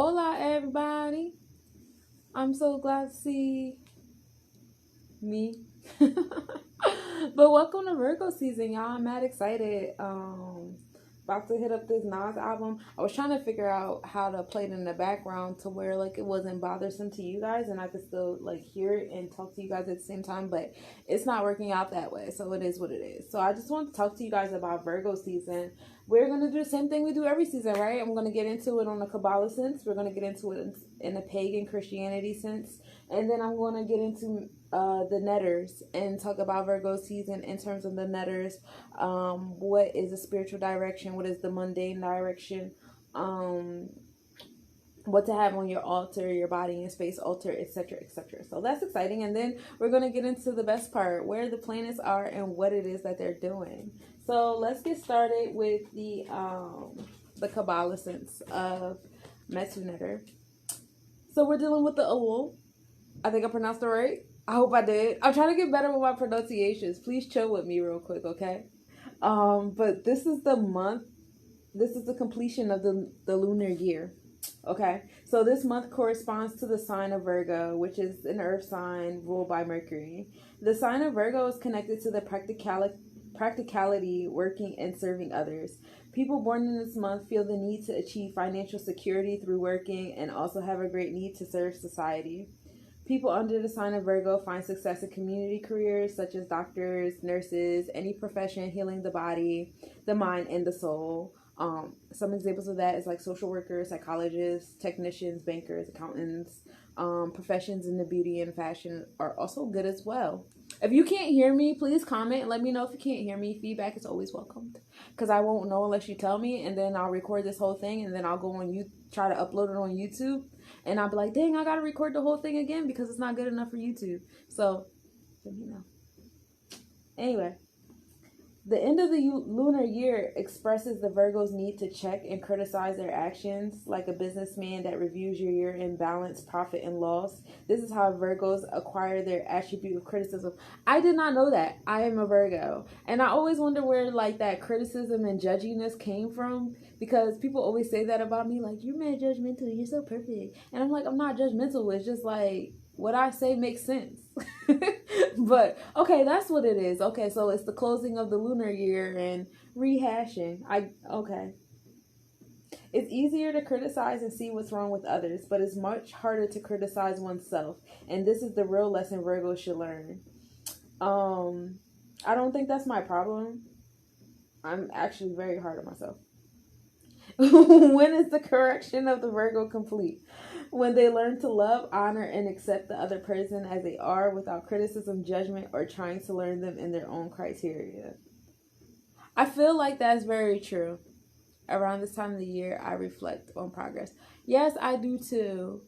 Hola, everybody. I'm so glad to see me. But welcome to Virgo season, y'all. I'm mad excited. About to hit up this Nas album. I was trying to figure out how to play it in the background to where like it wasn't bothersome to you guys and I could still like hear it and talk to you guys at the same time, but it's not working out that way. So it is what it is. So I just want to talk to you guys about Virgo season. We're gonna do the same thing we do every season, right? I'm gonna get into it on the Kabbalah sense. We're gonna get into it in a pagan Christianity sense, and then I'm gonna get into the netters and talk about Virgo season in terms of the netters. What is the spiritual direction? What is the mundane direction? What to have on your altar, your body and space altar, etc., etc. So that's exciting. And then we're going to get into the best part, where the planets are and what it is that they're doing. So let's get started with the Kabbalah sense of Metu. So we're dealing with the Elul. I think I pronounced it right. I hope I did. I'm trying to get better with my pronunciations. Please chill with me real quick, okay? But this is the month. This is the completion of the lunar year. Okay, so this month corresponds to the sign of Virgo, which is an earth sign ruled by Mercury. The sign of Virgo is connected to the practicality, working and serving others. People born in this month feel the need to achieve financial security through working and also have a great need to serve society. People under the sign of Virgo find success in community careers such as doctors, nurses, any profession healing the body, the mind, and the soul. Some examples of that is like social workers, psychologists, technicians, bankers, accountants. Professions in the beauty and fashion are also good as well. If you can't hear me, please comment and let me know if you can't hear me. Feedback is always welcomed because I won't know unless you tell me, and then I'll record this whole thing and then I'll go on try to upload it on YouTube, and I'll be like, dang, I gotta record the whole thing again because it's not good enough for YouTube. So let me know. Anyway, the end of the lunar year expresses the Virgo's need to check and criticize their actions, like a businessman that reviews your year in balance, profit, and loss. This is how Virgos acquire their attribute of criticism. I did not know that. I am a Virgo. And I always wonder where like that criticism and judginess came from, because people always say that about me, like, you're mad judgmental, you're so perfect. And I'm like, I'm not judgmental. It's just like, what I say makes sense. But okay, that's what it is. Okay, so it's the closing of the lunar year and rehashing. Okay. It's easier to criticize and see what's wrong with others, but it's much harder to criticize oneself. And this is the real lesson Virgo should learn. I don't think that's my problem. I'm actually very hard on myself. When is the correction of the Virgo complete? When they learn to love, honor, and accept the other person as they are without criticism, judgment, or trying to learn them in their own criteria. I feel like that's very true. Around this time of the year, I reflect on progress. Yes, I do too.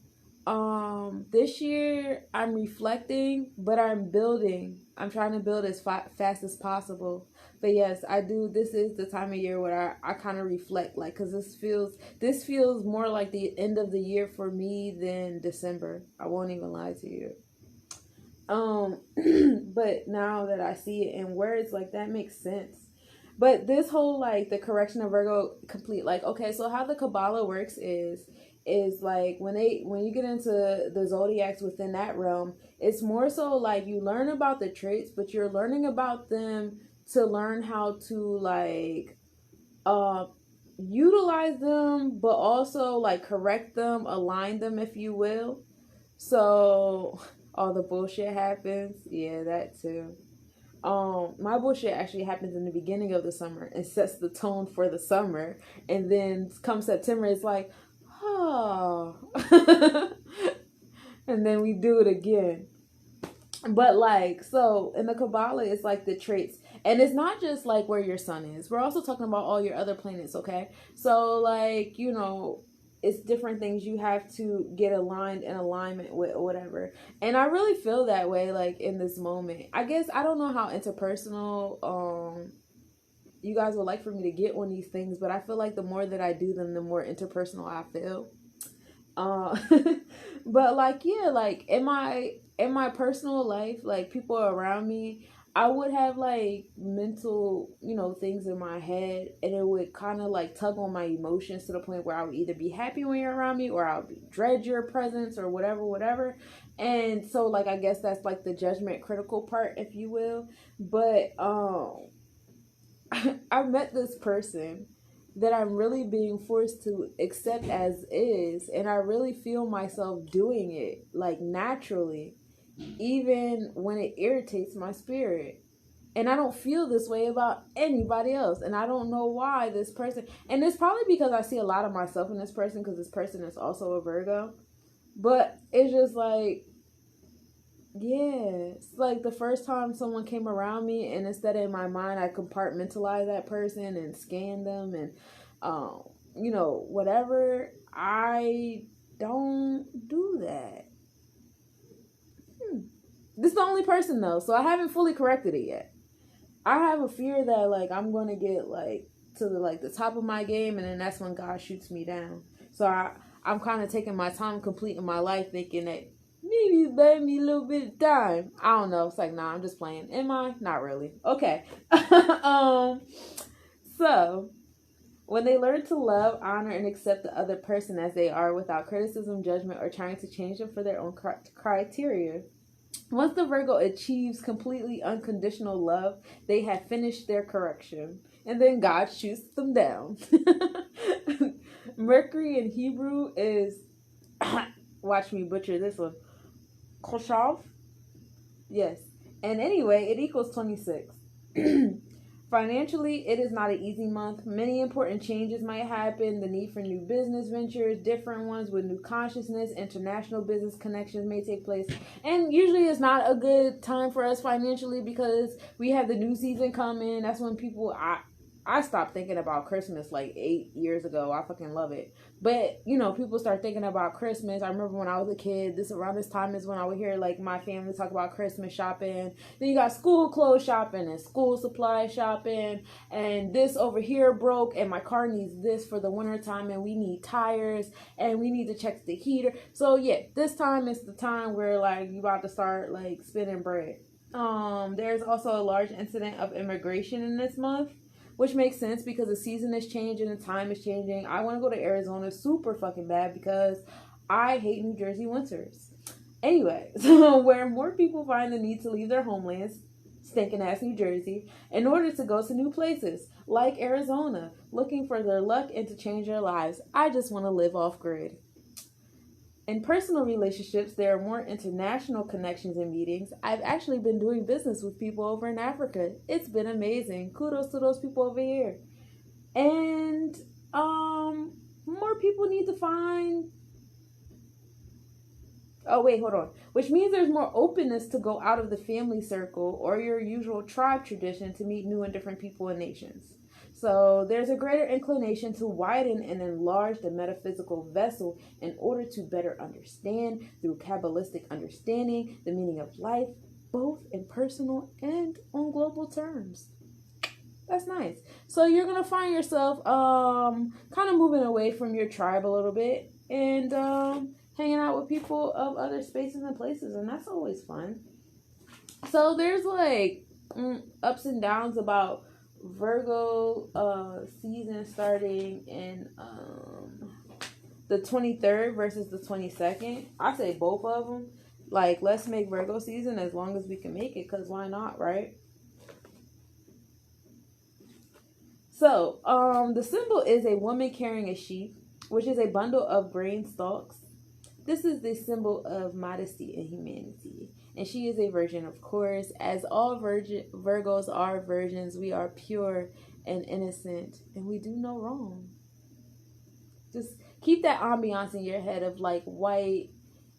This year I'm reflecting, but I'm building. I'm trying to build as fast as possible. But yes, I do. This is the time of year where I kind of reflect, like, because this feels more like the end of the year for me than December. I won't even lie to you. But now that I see it in words, like, that makes sense. But this whole like the correction of Virgo complete, like, okay, so how the Kabbalah works is like when you get into the zodiacs within that realm, it's more so like you learn about the traits, but you're learning about them to learn how to like utilize them, but also like correct them, align them, if you will. So all the bullshit happens. Yeah, that too. My bullshit actually happens in the beginning of the summer and sets the tone for the summer, and then come September it's like, oh. And then we do it again. But like, so in the Kabbalah, it's like the traits, and it's not just like where your sun is. We're also talking about all your other planets, okay? So like, you know, it's different things you have to get aligned in alignment with or whatever. And I really feel that way, like, in this moment. I guess I don't know how interpersonal you guys would like for me to get on these things, but I feel like the more that I do them, the more interpersonal I feel. But like, yeah, like in my personal life, like people around me, I would have like mental, things in my head, and it would kind of like tug on my emotions to the point where I would either be happy when you're around me, or I would dread your presence, or whatever, whatever. And so, like, I guess that's like the judgment critical part, if you will. But I met this person that I'm really being forced to accept as is, and I really feel myself doing it like naturally, even when it irritates my spirit. And I don't feel this way about anybody else. And I don't know why this person, and it's probably because I see a lot of myself in this person, because this person is also a Virgo. But it's just like, yeah, it's like the first time someone came around me, and instead of in my mind, I compartmentalize that person and scan them and, whatever. I don't do that. This is the only person though, so I haven't fully corrected it yet. I have a fear that like I'm gonna get like to the top of my game, and then that's when God shoots me down. So I'm kind of taking my time completing my life, thinking that maybe he's buying me a little bit of time. I don't know. It's like, nah, I'm just playing. Am I? Not really. Okay. So when they learn to love, honor, and accept the other person as they are without criticism, judgment, or trying to change them for their own criteria. Once the Virgo achieves completely unconditional love, they have finished their correction. And then God shoots them down. Mercury in Hebrew is, watch me butcher this one, Koshav? Yes. And anyway, it equals 26. Financially, it is not an easy month. Many important changes might happen. The need for new business ventures, different ones with new consciousness, international business connections may take place. And usually it's not a good time for us financially, because we have the new season coming. That's when I stopped thinking about Christmas like 8 years ago. I fucking love it. But, people start thinking about Christmas. I remember when I was a kid, around this time is when I would hear like my family talk about Christmas shopping. Then you got school clothes shopping and school supply shopping. And this over here broke, and my car needs this for the winter time, and we need tires, and we need to check the heater. So yeah, this time is the time where like you about to start like spending bread. There's also a large incident of immigration in this month, which makes sense because the season is changing and time is changing. I want to go to Arizona super fucking bad because I hate New Jersey winters. Anyway, so where more people find the need to leave their homelands, stinking ass New Jersey, in order to go to new places like Arizona, looking for their luck and to change their lives. I just want to live off grid. In personal relationships, there are more international connections and meetings. I've actually been doing business with people over in Africa. It's been amazing. Kudos to those people over here. And more people need to find... Oh, wait, hold on. Which means there's more openness to go out of the family circle or your usual tribe tradition to meet new and different people and nations. So there's a greater inclination to widen and enlarge the metaphysical vessel in order to better understand, through Kabbalistic understanding, the meaning of life, both in personal and on global terms. That's nice. So you're going to find yourself kind of moving away from your tribe a little bit, and hanging out with people of other spaces and places, and that's always fun. So there's like ups and downs about Virgo season starting in the 23rd versus the 22nd. I say both of them. Like, let's make Virgo season as long as we can make it, because why not, right? So, the symbol is a woman carrying a sheaf, which is a bundle of grain stalks. This is the symbol of modesty and humanity. And she is a virgin, of course. As all Virgos are virgins, we are pure and innocent, and we do no wrong. Just keep that ambiance in your head of like white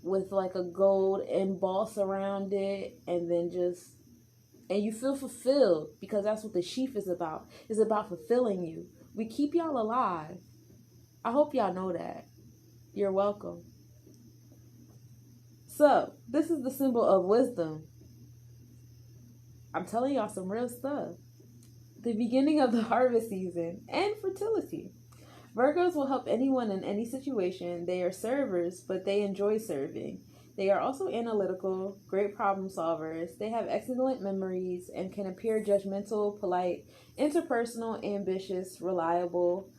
with like a gold emboss around it, and then and you feel fulfilled, because that's what the sheaf is about. It's about fulfilling you. We keep y'all alive. I hope y'all know that. You're welcome. So, this is the symbol of wisdom. I'm telling y'all some real stuff. The beginning of the harvest season and fertility. Virgos will help anyone in any situation. They are servers, but they enjoy serving. They are also analytical, great problem solvers. They have excellent memories and can appear judgmental, polite, interpersonal, ambitious, reliable.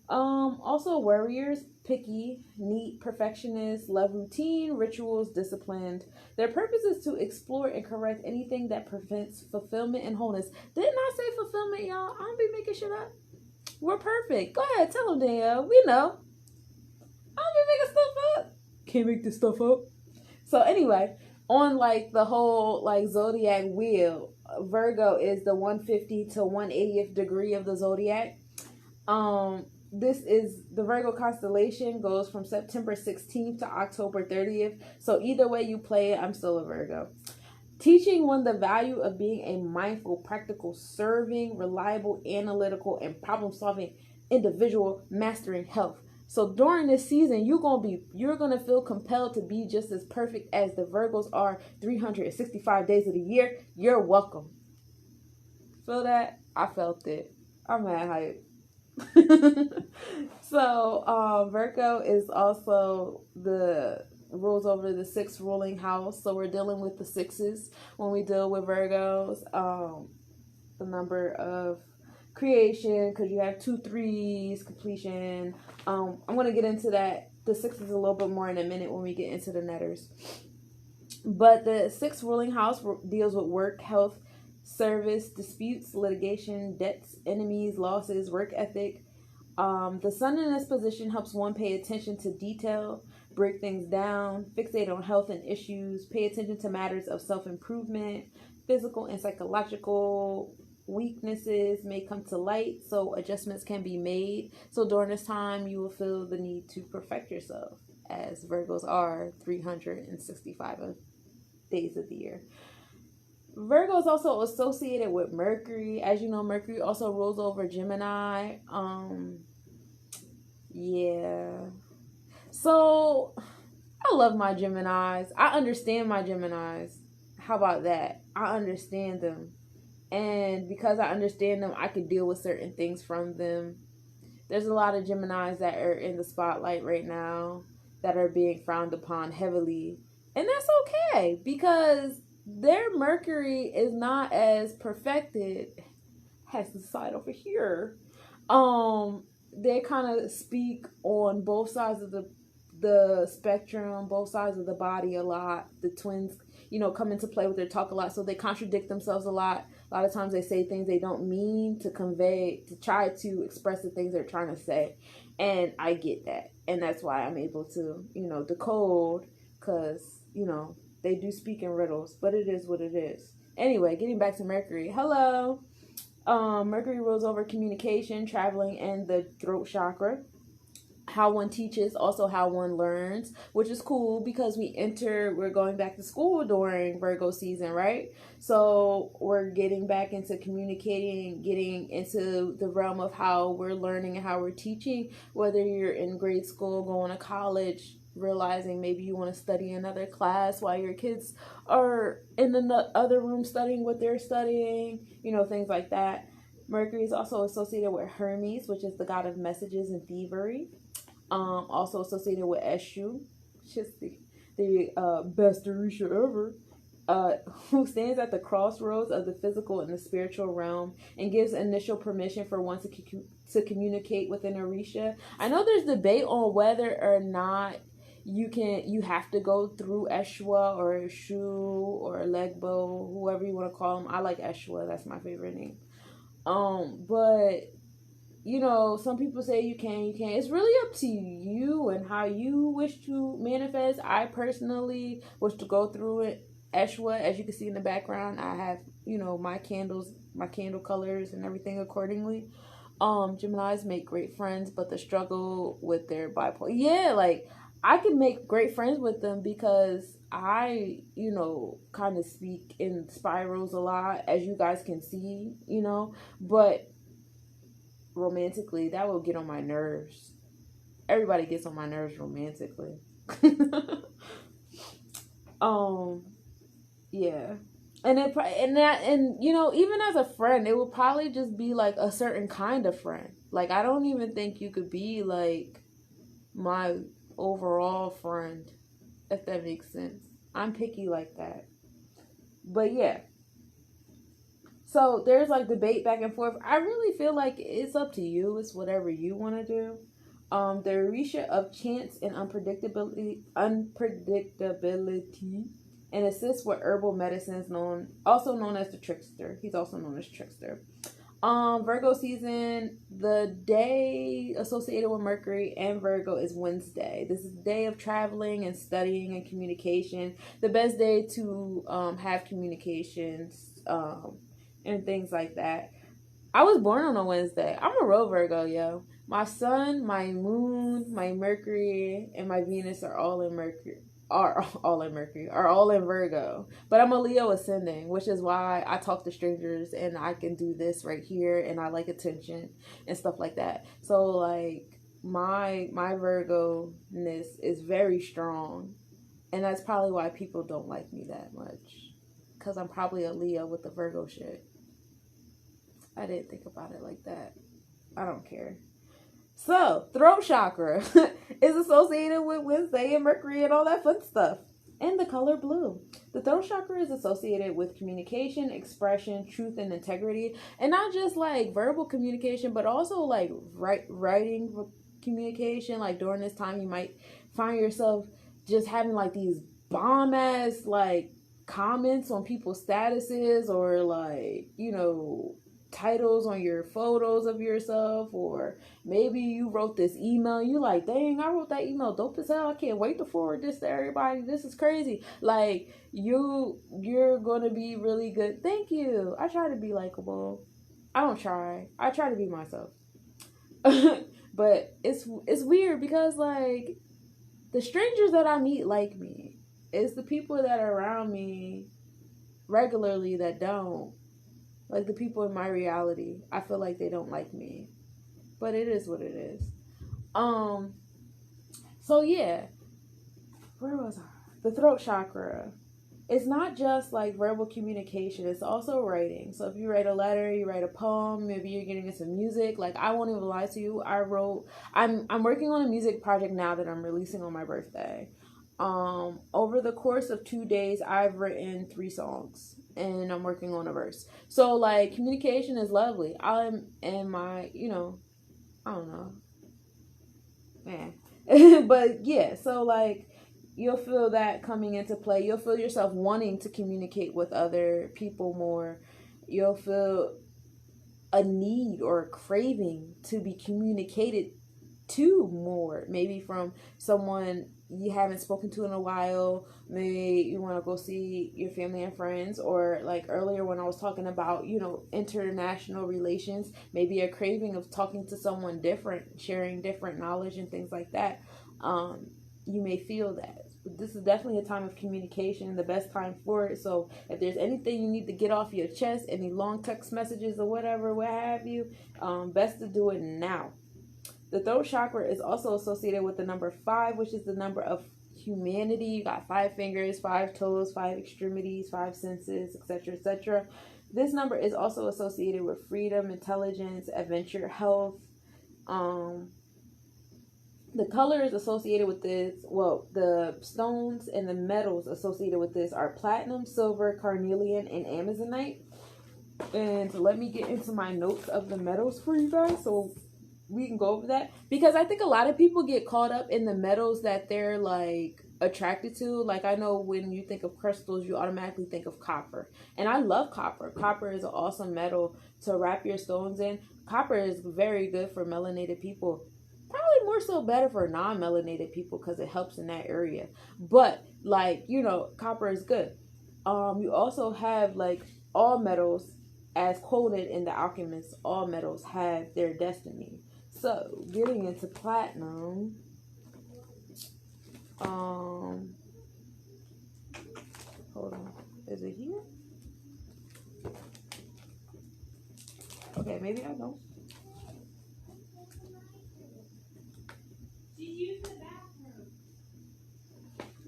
Also warriors, picky, neat, perfectionists, love routine, rituals, disciplined. Their purpose is to explore and correct anything that prevents fulfillment and wholeness. Didn't I say fulfillment, y'all? I don't be making shit up. We're perfect. Go ahead, tell them, Danielle. We know. I don't be making stuff up. Can't make this stuff up. So anyway, on like the whole like zodiac wheel, Virgo is the 150 to 180th degree of the zodiac. This is the Virgo constellation goes from September 16th to October 30th. So either way you play it, I'm still a Virgo. Teaching one the value of being a mindful, practical, serving, reliable, analytical, and problem-solving individual, mastering health. So during this season, you're gonna feel compelled to be just as perfect as the Virgos are 365 days of the year. You're welcome. Feel that? I felt it. I'm mad hype. So Virgo is also rules over the sixth ruling house. So we're dealing with the sixes when we deal with Virgos. The number of creation, because you have 2 3s, completion. I'm going to get into that, the sixes, a little bit more in a minute when we get into the netters. But the sixth ruling house deals with work, health, service, disputes, litigation, debts, enemies, losses, work ethic. The sun in this position helps one pay attention to detail, break things down, fixate on health and issues, pay attention to matters of self-improvement, physical and psychological weaknesses may come to light, so adjustments can be made. So during this time, you will feel the need to perfect yourself, as Virgos are 365 days of the year. Virgo is also associated with Mercury. As you know, Mercury also rules over Gemini. Yeah. So, I love my Geminis. I understand my Geminis. How about that? I understand them. And because I understand them, I can deal with certain things from them. There's a lot of Geminis that are in the spotlight right now that are being frowned upon heavily. And that's okay, because their Mercury is not as perfected. Has the side over here. They kind of speak on both sides of the spectrum, both sides of the body a lot. The twins, come into play with their talk a lot, so they contradict themselves a lot. A lot of times they say things they don't mean to convey, to try to express the things they're trying to say. And I get that. And that's why I'm able to, decode, because, they do speak in riddles, but it is what it is. Anyway, getting back to Mercury. Hello. Mercury rules over communication, traveling, and the throat chakra. How one teaches, also how one learns, which is cool because we're going back to school during Virgo season, right? So we're getting back into communicating, getting into the realm of how we're learning and how we're teaching, whether you're in grade school, going to college, realizing maybe you want to study another class while your kids are in the other room studying what they're studying, things like that. Mercury is also associated with Hermes, which is the god of messages and thievery. Also associated with Eshu, just the best Orisha ever, who stands at the crossroads of the physical and the spiritual realm and gives initial permission for one to communicate with an Orisha. I know there's debate on whether or not you have to go through Eshwa or Eshu or Legbo, whoever you want to call them. I like Eshwa, that's my favorite name. But some people say you can. It's really up to you and how you wish to manifest. I personally wish to go through it. Eshwa, as you can see in the background, I have, my candles, my candle colors and everything accordingly. Geminis make great friends, but the struggle with their bipolar. Yeah, like, I can make great friends with them because I, kind of speak in spirals a lot, as you guys can see, but romantically, that will get on my nerves. Everybody gets on my nerves romantically. Yeah. And even as a friend, it will probably just be like a certain kind of friend. Like, I don't even think you could be like my overall friend. if that makes sense. I'm picky like that. But yeah. So there's like debate back and forth. I really feel like it's up to you. It's whatever you want to do. The erasure of chance and unpredictability, and assists with herbal medicines, also known as the trickster. He's also known as trickster. Virgo season, the day associated with Mercury and Virgo is Wednesday. This is the day of traveling and studying and communication. The best day to have communications and things like that. I was born on a Wednesday. I'm a real Virgo, yo. My sun, my moon, my Mercury, and my Venus are all in Mercury. Are all in Virgo. But I'm a Leo ascending, which is why I talk to strangers and I can do this right here, and I like attention and stuff like that. So like my Virgo-ness is very strong, and that's probably why people don't like me that much, because I'm probably a Leo with the Virgo shit. I didn't think about it like that. I don't care. So, throat chakra is associated with Wednesday and Mercury and all that fun stuff. And the color blue. The throat chakra is associated with communication, expression, truth, and integrity. And not just like verbal communication, but also like writing communication. Like during this time, you might find yourself just having like these bomb-ass like comments on people's statuses, or like, you know, titles on your photos of yourself, or maybe you wrote this email, you like, dang, I wrote that email dope as hell, I can't wait to forward this to everybody, this is crazy. Like you're gonna be really good. Thank you. I try to be likable. I try to be myself. But it's weird because like the strangers that I meet like me. It's the people that are around me regularly that don't. Like the people in my reality, I feel like they don't like me. But it is what it is. So yeah. Where was I? The throat chakra. It's not just like verbal communication, it's also writing. So if you write a letter, you write a poem, maybe you're getting into music. Like I won't even lie to you, I'm working on a music project now that I'm releasing on my birthday. Over the course of 2 days, I've written 3 songs and I'm working on a verse. So like communication is lovely. I'm in my, you know, I don't know, man. But yeah, so like you'll feel that coming into play. You'll feel yourself wanting to communicate with other people more. You'll feel a need or a craving to be communicated to more, maybe from someone you haven't spoken to in a while. Maybe you want to go see your family and friends, or like earlier when I was talking about, you know, international relations, maybe a craving of talking to someone different, sharing different knowledge and things like that. You may feel that. This is definitely a time of communication, the best time for it. So if there's anything you need to get off your chest, any long text messages or whatever, what have you, best to do it now. The throat chakra is also associated with the number 5, which is the number of humanity. You got 5 fingers, 5 toes, 5 extremities, 5 senses, etc., etc. This number is also associated with freedom, intelligence, adventure, health. The colors associated with this, well, the stones and the metals associated with this are platinum, silver, carnelian, and amazonite. And let me get into my notes of the metals for you guys so we can go over that, because I think a lot of people get caught up in the metals that they're like attracted to. Like I know when you think of crystals, you automatically think of copper, and I love copper. Copper is an awesome metal to wrap your stones in. Copper is very good for melanated people, probably more so better for non-melanated people because it helps in that area. But like, you know, copper is good. You also have like all metals, as quoted in The Alchemist, all metals have their destiny. So, getting into platinum, hold on, is it here? Okay, maybe I don't.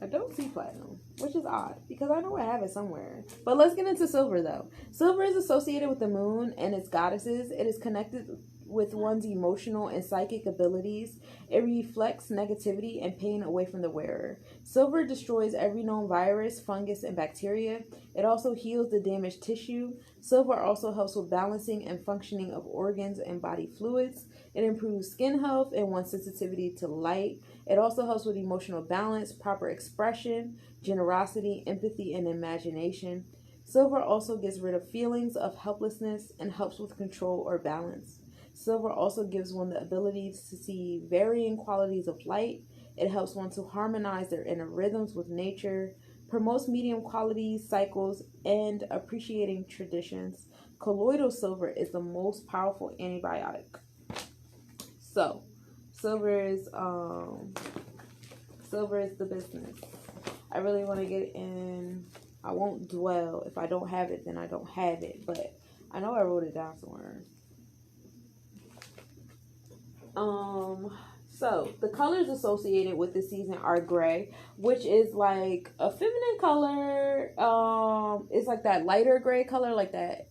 I don't see platinum, which is odd because I know I have it somewhere. But let's get into silver though. Silver is associated with the moon and its goddesses. It is connected with one's emotional and psychic abilities. It reflects negativity and pain away from the wearer. Silver destroys every known virus, fungus, and bacteria. It also heals the damaged tissue. Silver also helps with balancing and functioning of organs and body fluids. It improves skin health and one's sensitivity to light. It also helps with emotional balance, proper expression, generosity, empathy, and imagination. Silver also gets rid of feelings of helplessness and helps with control or balance. Silver also gives one the ability to see varying qualities of light. It helps one to harmonize their inner rhythms with nature, promotes medium quality cycles, and appreciating traditions. Colloidal silver is the most powerful antibiotic. So, silver is the business. I really want to get in. I won't dwell. If I don't have it, then I don't have it. But I know I wrote it down somewhere. So the colors associated with the season are gray, which is like a feminine color. It's like that lighter gray color, like that.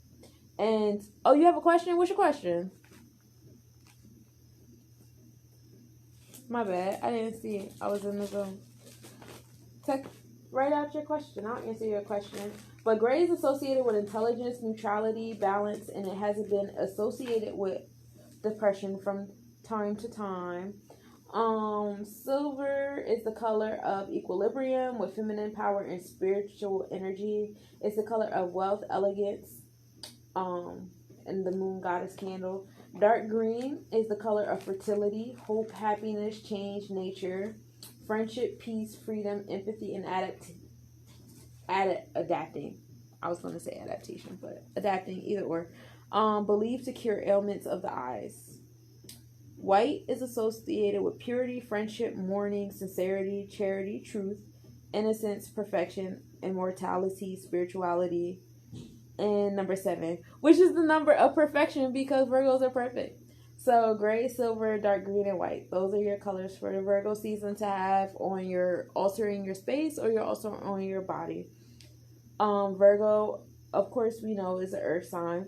And oh, you have a question? What's your question? My bad. I didn't see it. I was in the room. Write out your question. I'll answer your question. But gray is associated with intelligence, neutrality, balance, and it has been associated with depression from time to time. Silver is the color of equilibrium with feminine power and spiritual energy. It's the color of wealth, elegance, and the moon goddess candle. Dark green is the color of fertility, hope, happiness, change, nature, friendship, peace, freedom, empathy, and adapting. I was going to say adaptation, but adapting, either or. Believed to cure ailments of the eyes. White is associated with purity, friendship, mourning, sincerity, charity, truth, innocence, perfection, immortality, spirituality. And number 7, which is the number of perfection because Virgos are perfect. So gray, silver, dark green, and white. Those are your colors for the Virgo season to have on your altar in your space or your altar on your body. Virgo, of course, we know is an earth sign.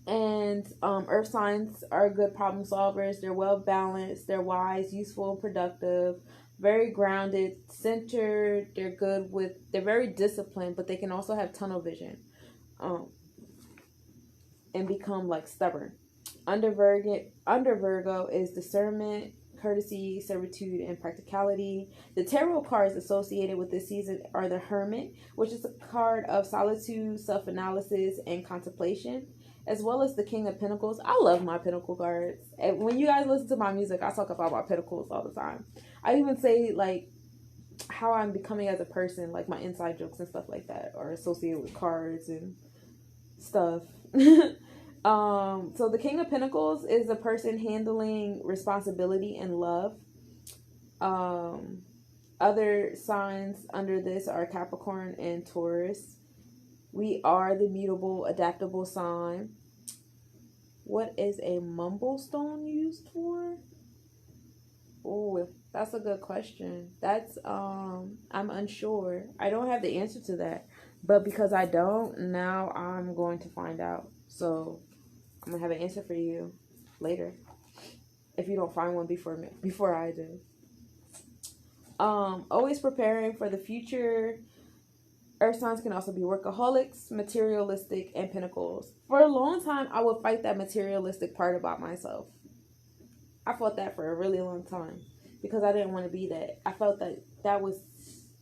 And earth signs are good problem solvers. They're well balanced. They're wise, useful, productive, very grounded, centered. They're very disciplined, but they can also have tunnel vision. And become like stubborn. Under Virgo is discernment, courtesy, servitude, and practicality. The tarot cards associated with this season are the Hermit, which is a card of solitude, self-analysis, and contemplation, as well as the King of Pentacles. I love my Pentacle cards. And when you guys listen to my music, I talk about my Pentacles all the time. I even say like how I'm becoming as a person, like my inside jokes and stuff like that are associated with cards and stuff. So the King of Pentacles is a person handling responsibility and love. Other signs under this are Capricorn and Taurus. We are the mutable, adaptable sign. What is a mumble stone used for? Oh, that's a good question. That's I'm unsure. I don't have the answer to that. But because I don't, now I'm going to find out. So I'm gonna have an answer for you later. If you don't find one before I do. Always preparing for the future. Earth signs can also be workaholics, materialistic, and pentacles. For a long time, I would fight that materialistic part about myself. I fought that for a really long time because I didn't want to be that. I felt that was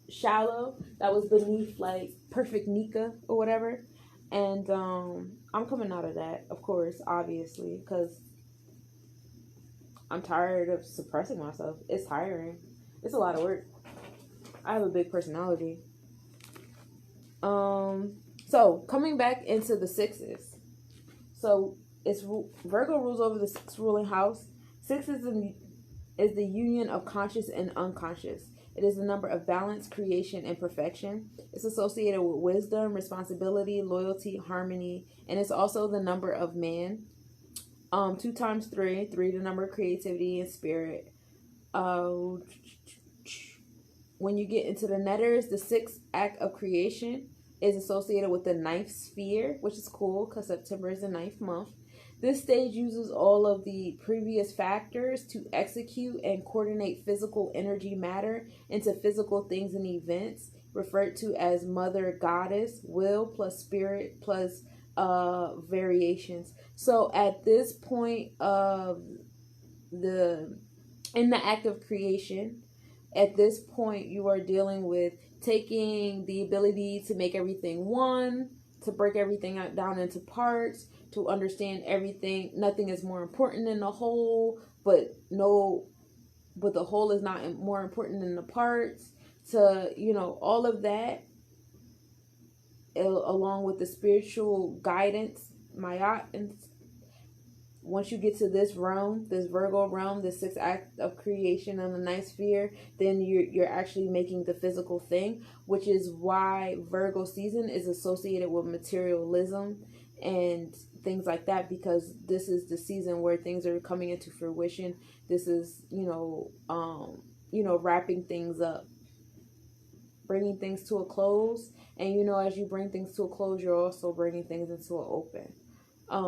shallow. That was beneath like perfect Nika or whatever. And I'm coming out of that, of course, obviously, because I'm tired of suppressing myself. It's tiring. It's a lot of work. I have a big personality. So coming back into the sixes. So it's Virgo rules over the sixth ruling house. Six is the union of conscious and unconscious. It is the number of balance, creation, and perfection. It's associated with wisdom, responsibility, loyalty, harmony, and it's also the number of man. 2 times 3, the number of creativity and spirit. When you get into the netters, the 6th act of creation is associated with the 9th sphere, which is cool because September is the 9th month. This stage uses all of the previous factors to execute and coordinate physical energy matter into physical things and events, referred to as Mother Goddess, will plus spirit plus variations. So at this point of in the act of creation, at this point you are dealing with taking the ability to make everything one, to break everything down into parts, to understand everything. Nothing is more important than the whole, but the whole is not more important than the parts. To, all of that, along with the spiritual guidance, Mayat, and once you get to this realm, this Virgo realm, the sixth act of creation on the ninth sphere, then you're actually making the physical thing, which is why Virgo season is associated with materialism and things like that, because this is the season where things are coming into fruition. This is, wrapping things up, bringing things to a close. And, as you bring things to a close, you're also bringing things into an open.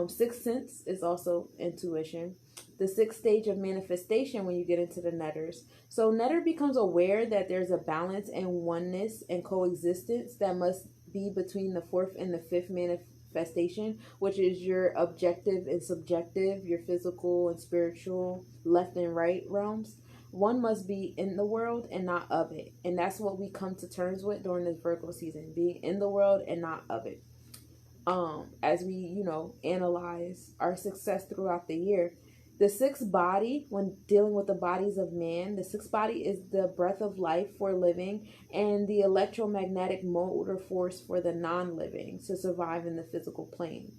Sixth sense is also intuition. The sixth stage of manifestation when you get into the netters. So netter becomes aware that there's a balance and oneness and coexistence that must be between the fourth and the fifth manifestation, which is your objective and subjective, your physical and spiritual, left and right realms. One must be in the world and not of it. And that's what we come to terms with during this Virgo season, being in the world and not of it. As we, analyze our success throughout the year. The sixth body, when dealing with the bodies of man, the sixth body is the breath of life for living and the electromagnetic motor force for the non-living to survive in the physical plane.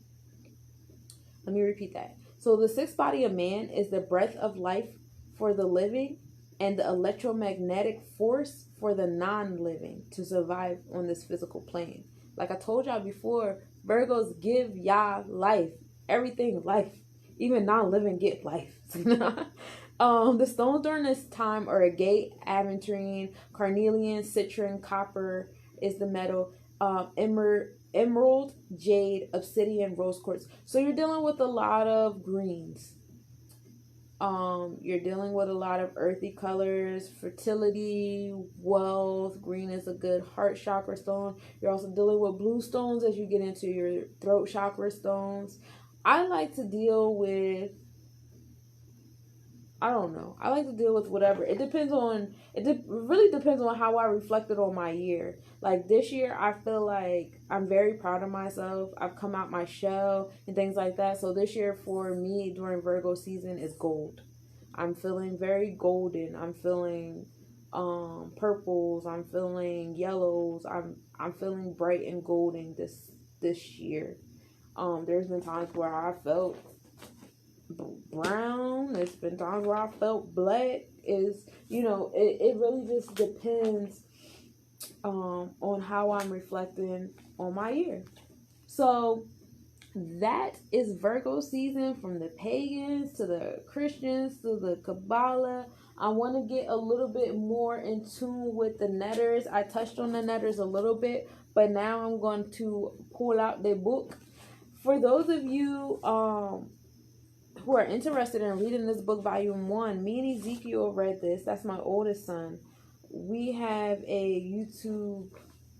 Let me repeat that. So the sixth body of man is the breath of life for the living and the electromagnetic force for the non-living to survive on this physical plane. Like I told y'all before, Virgos give y'all life. Everything life. Even non-living get life. The stones during this time are agate, aventurine, carnelian, citron, copper is the metal, emerald, jade, obsidian, rose quartz. So you're dealing with a lot of greens. You're dealing with a lot of earthy colors, fertility, wealth. Green is a good heart chakra stone. You're also dealing with blue stones as you get into your throat chakra stones. I like to deal with, I like to deal with whatever. It really depends on how I reflected on my year. Like this year, I feel like I'm very proud of myself. I've come out my shell and things like that. So this year for me during Virgo season is gold. I'm feeling very golden. I'm feeling purples. I'm feeling yellows. I'm feeling bright and golden this year. There's been times where I felt brown. There's been times where I felt black. It really just depends on how I'm reflecting on my year. So that is Virgo season, from the pagans to the Christians to the Kabbalah. I want to get a little bit more in tune with the netters. I touched on the netters a little bit, but now I'm going to pull out the book. For those of you who are interested in reading this book, volume 1, me and Ezekiel read this. That's my oldest son. We have a YouTube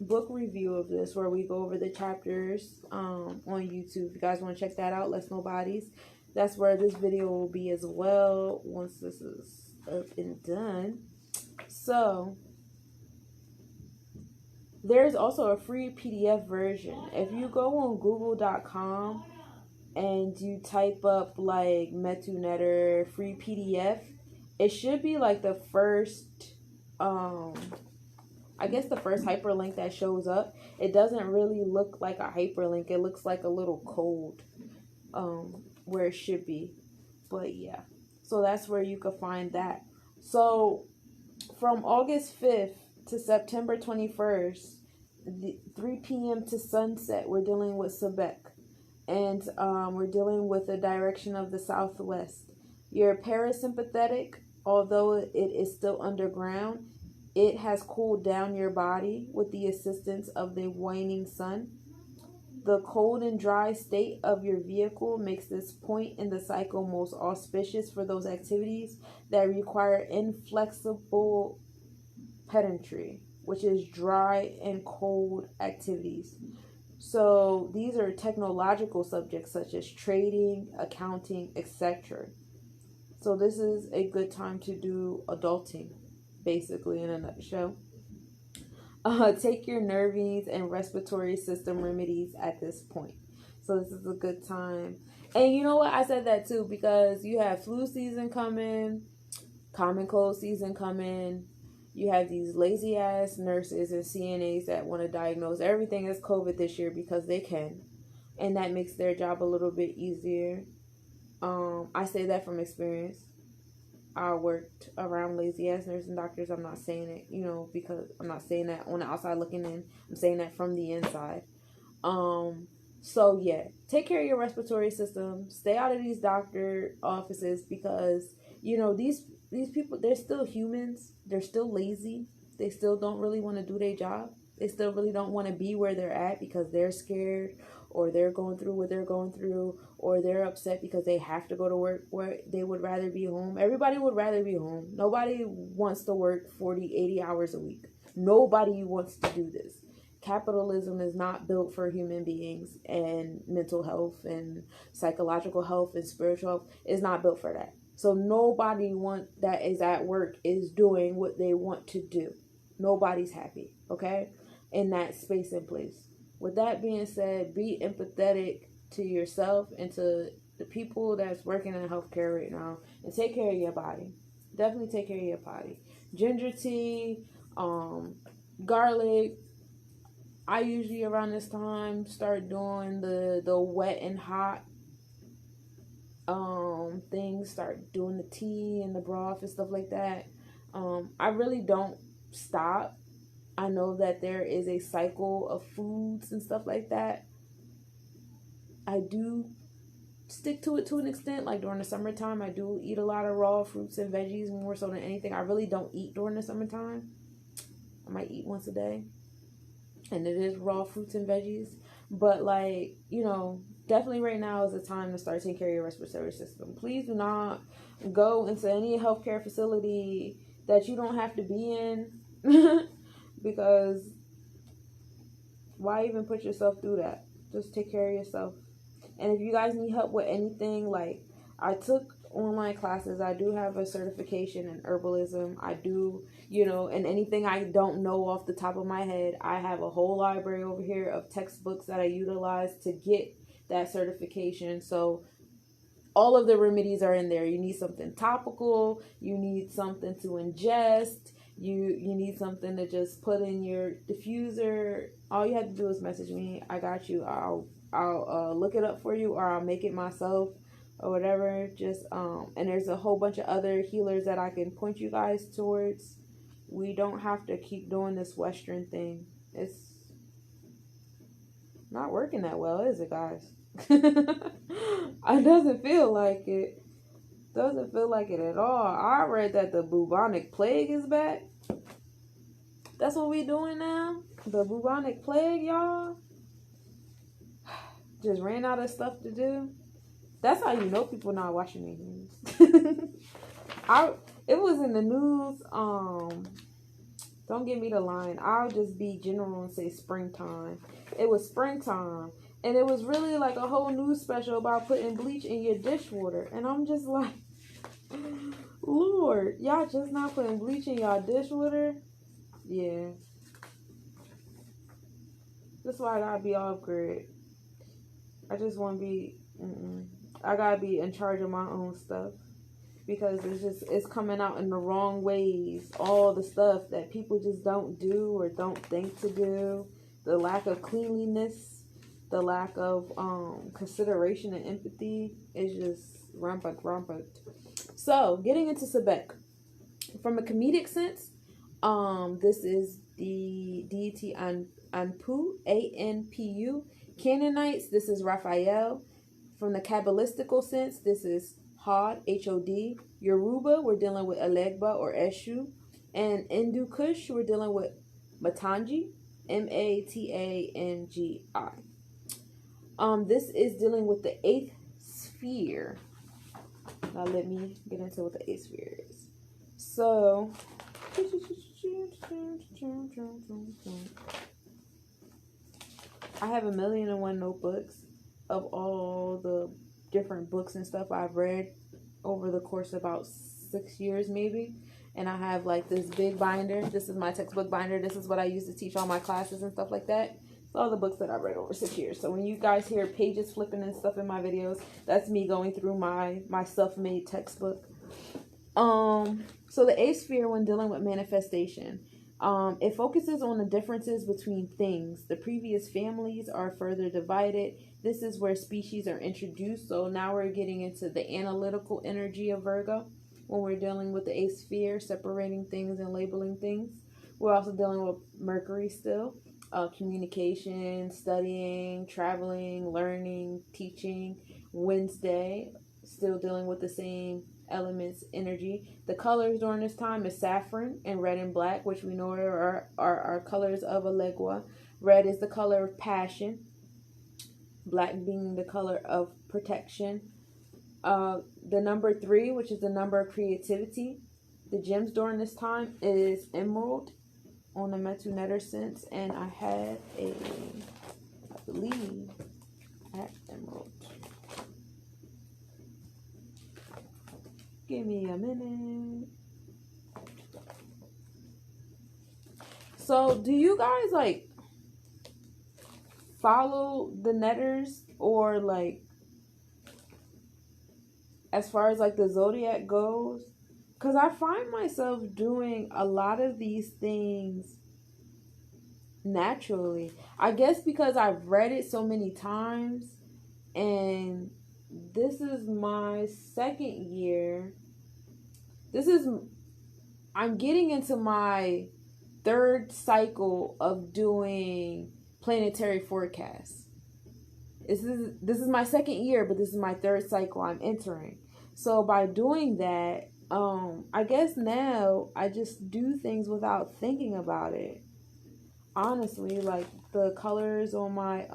book review of this where we go over the chapters on YouTube. If you guys want to check that out, let's Nobodies. That's where this video will be as well once this is up and done. So there's also a free PDF version. If you go on google.com and you type up like Metu Netter free PDF, it should be like the first the first hyperlink that shows up. It doesn't really look like a hyperlink. It looks like a little code where it should be. But yeah, so that's where you could find that. So from August 5th to September 21st, 3 p.m. to sunset, we're dealing with Sebek. And we're dealing with the direction of the southwest. Your parasympathetic, although it is still underground, it has cooled down your body with the assistance of the waning sun. The cold and dry state of your vehicle makes this point in the cycle most auspicious for those activities that require inflexible pedantry, which is dry and cold activities. So these are technological subjects such as trading, accounting, etc. So this is a good time to do adulting, basically, in a nutshell. Take your nervines and respiratory system remedies at this point. So this is a good time. And you know what? I said that too because you have flu season coming, common cold season coming. You have these lazy ass nurses and CNAs that want to diagnose everything as COVID this year because they can. And that makes their job a little bit easier. I say that from experience. I worked around lazy ass nurses and doctors. I'm not saying it, because I'm not saying that on the outside looking in. I'm saying that from the inside. So yeah, take care of your respiratory system. Stay out of these doctor offices because these people, they're still humans. They're still lazy. They still don't really want to do their job. They still really don't want to be where they're at because they're scared, or they're going through what they're going through, or they're upset because they have to go to work where they would rather be home. Everybody would rather be home. Nobody wants to work 40, 80 hours a week. Nobody wants to do this. Capitalism is not built for human beings, and mental health and psychological health and spiritual health is not built for that. So nobody that is at work is doing what they want to do. Nobody's happy, okay? In that space and place. With that being said, be empathetic to yourself and to the people that's working in healthcare right now, and take care of your body. Definitely take care of your body. Ginger tea, garlic. I usually around this time start doing the wet and hot things. Start doing the tea and the broth and stuff like that. I really don't stop. I know that there is a cycle of foods and stuff like that. I do stick to it to an extent. Like during the summertime, I do eat a lot of raw fruits and veggies more so than anything. I really don't eat during the summertime. I might eat once a day. And it is raw fruits and veggies. But definitely right now is the time to start taking care of your respiratory system. Please do not go into any healthcare facility that you don't have to be in. Because why even put yourself through that? Just take care of yourself. And if you guys need help with anything, like I took online classes, I do have a certification in herbalism. I do, and anything I don't know off the top of my head, I have a whole library over here of textbooks that I utilize to get that certification. So all of the remedies are in there. You need something topical, you need something to ingest, you need something to just put in your diffuser. All you have to do is message me. I got you. I'll look it up for you, or I'll make it myself, or whatever. Just and there's a whole bunch of other healers that I can point you guys towards. We don't have to keep doing this Western thing. It's not working that well, is it, guys? It doesn't feel like it. Doesn't feel like it at all. I read that the bubonic plague is back. That's what we doing now? The bubonic plague, y'all? Just ran out of stuff to do. That's how you know people not watching the news. It was in the news. Don't give me the line. I'll just be general and say springtime. It was springtime. And it was really like a whole news special about putting bleach in your dishwater. And I'm just like, Lord, y'all just not putting bleach in y'all dishwater? Yeah. That's why I gotta be off grid. I just want to be, I gotta be in charge of my own stuff. Because it's coming out in the wrong ways. All the stuff that people just don't do or don't think to do. The lack of cleanliness. The lack of consideration and empathy is just rampant. So, getting into Sebek. From a comedic sense, this is the deity Anpu, A-N-P-U. Canaanites, this is Raphael. From the Kabbalistical sense, this is Hod, H-O-D. Yoruba, we're dealing with Elegba or Eshu. And Hindu Kush, we're dealing with Matangi, M-A-T-A-N-G-I. This is dealing with the 8th sphere. Now let me get into what the 8th sphere is. So I have 1,000,001 notebooks of all the different books and stuff I've read over the course of about 6 years maybe. And I have like this big binder. This is my textbook binder. This is what I use to teach all my classes and stuff like that. It's all the books that I've read over 6 years. So when you guys hear pages flipping and stuff in my videos, that's me going through my self-made textbook. So the 8th sphere, when dealing with manifestation, it focuses on the differences between things. The previous families are further divided. This is where species are introduced. So now we're getting into the analytical energy of Virgo when we're dealing with the 8th sphere, separating things and labeling things. We're also dealing with Mercury still, communication, studying, traveling, learning, teaching. Wednesday, still dealing with the same elements, energy. The colors during this time is saffron and red and black, which we know are colors of Alegua. Red is the color of passion, black being the color of protection. The number 3, which is the number of creativity. The gems during this time is emerald on the Metu Netter sense, and I had I believe I had emerald. Give me a minute. So do you guys like follow the netters, or like as far as like the zodiac goes? Because I find myself doing a lot of these things naturally. I guess because I've read it so many times, and this is my 2nd year. I'm getting into my 3rd cycle of doing planetary forecasts. This is my 2nd year, but this is my 3rd cycle I'm entering. So by doing that, I guess now I just do things without thinking about it. Honestly, like the colors on my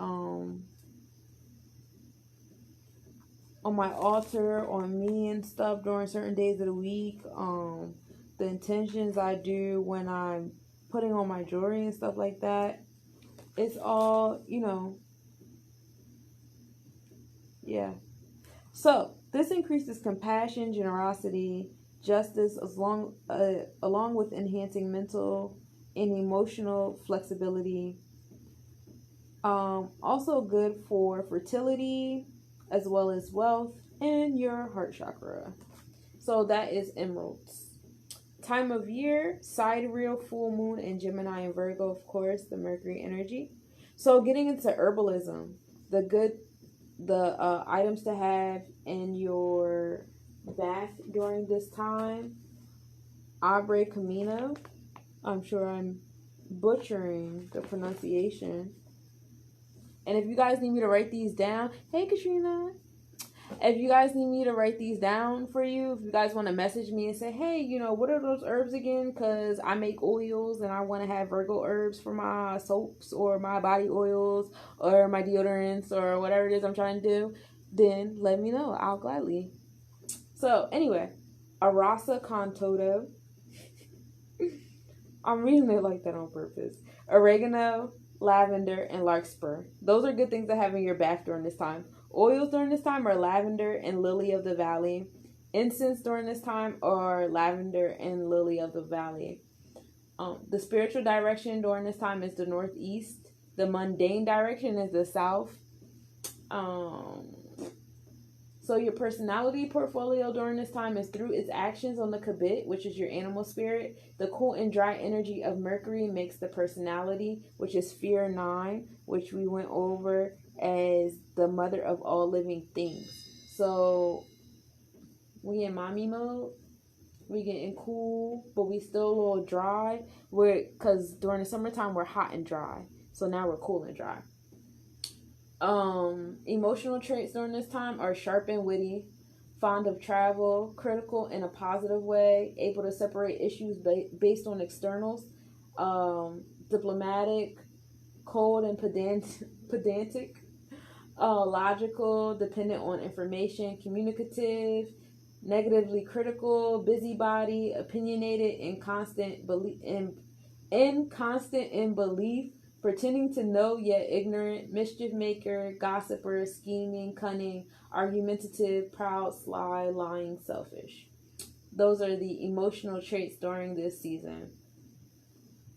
altar, on me and stuff during certain days of the week, the intentions I do when I'm putting on my jewelry and stuff like that. It's all, yeah. So this increases compassion, generosity, justice, along with enhancing mental and emotional flexibility. Also good for fertility, as well as wealth and your heart chakra. So that is emeralds. Time of year, sidereal, full moon, and Gemini and Virgo, of course, the Mercury energy. So getting into herbalism, the items to have in your bath during this time. Abre Camino. I'm sure I'm butchering the pronunciation. And if you guys need me to write these down, hey Katrina. If you guys need me to write these down for you, if you guys want to message me and say, hey, what are those herbs again? Because I make oils and I want to have Virgo herbs for my soaps or my body oils or my deodorants or whatever it is I'm trying to do, then let me know. I'll gladly. So anyway, Arasa Contoto. I'm reading it like that on purpose. Oregano, lavender, and larkspur. Those are good things to have in your bath during this time. Oils during this time are lavender and lily of the valley. Incense during this time are lavender and lily of the valley. The spiritual direction during this time is the northeast. The mundane direction is the south. So your personality portfolio during this time is through its actions on the Kabit, which is your animal spirit. The cool and dry energy of Mercury makes the personality, which is fear 9, which we went over as the mother of all living things. So we in mommy mode. We getting cool, but we still a little dry. Because during the summertime, we're hot and dry. So now we're cool and dry. Emotional traits during this time are sharp and witty, fond of travel, critical in a positive way, able to separate issues based on externals, diplomatic, cold and pedantic, logical, dependent on information, communicative, negatively critical, busybody, opinionated, inconstant in belief, pretending to know yet ignorant, mischief maker, gossiper, scheming, cunning, argumentative, proud, sly, lying, selfish. Those are the emotional traits during this season.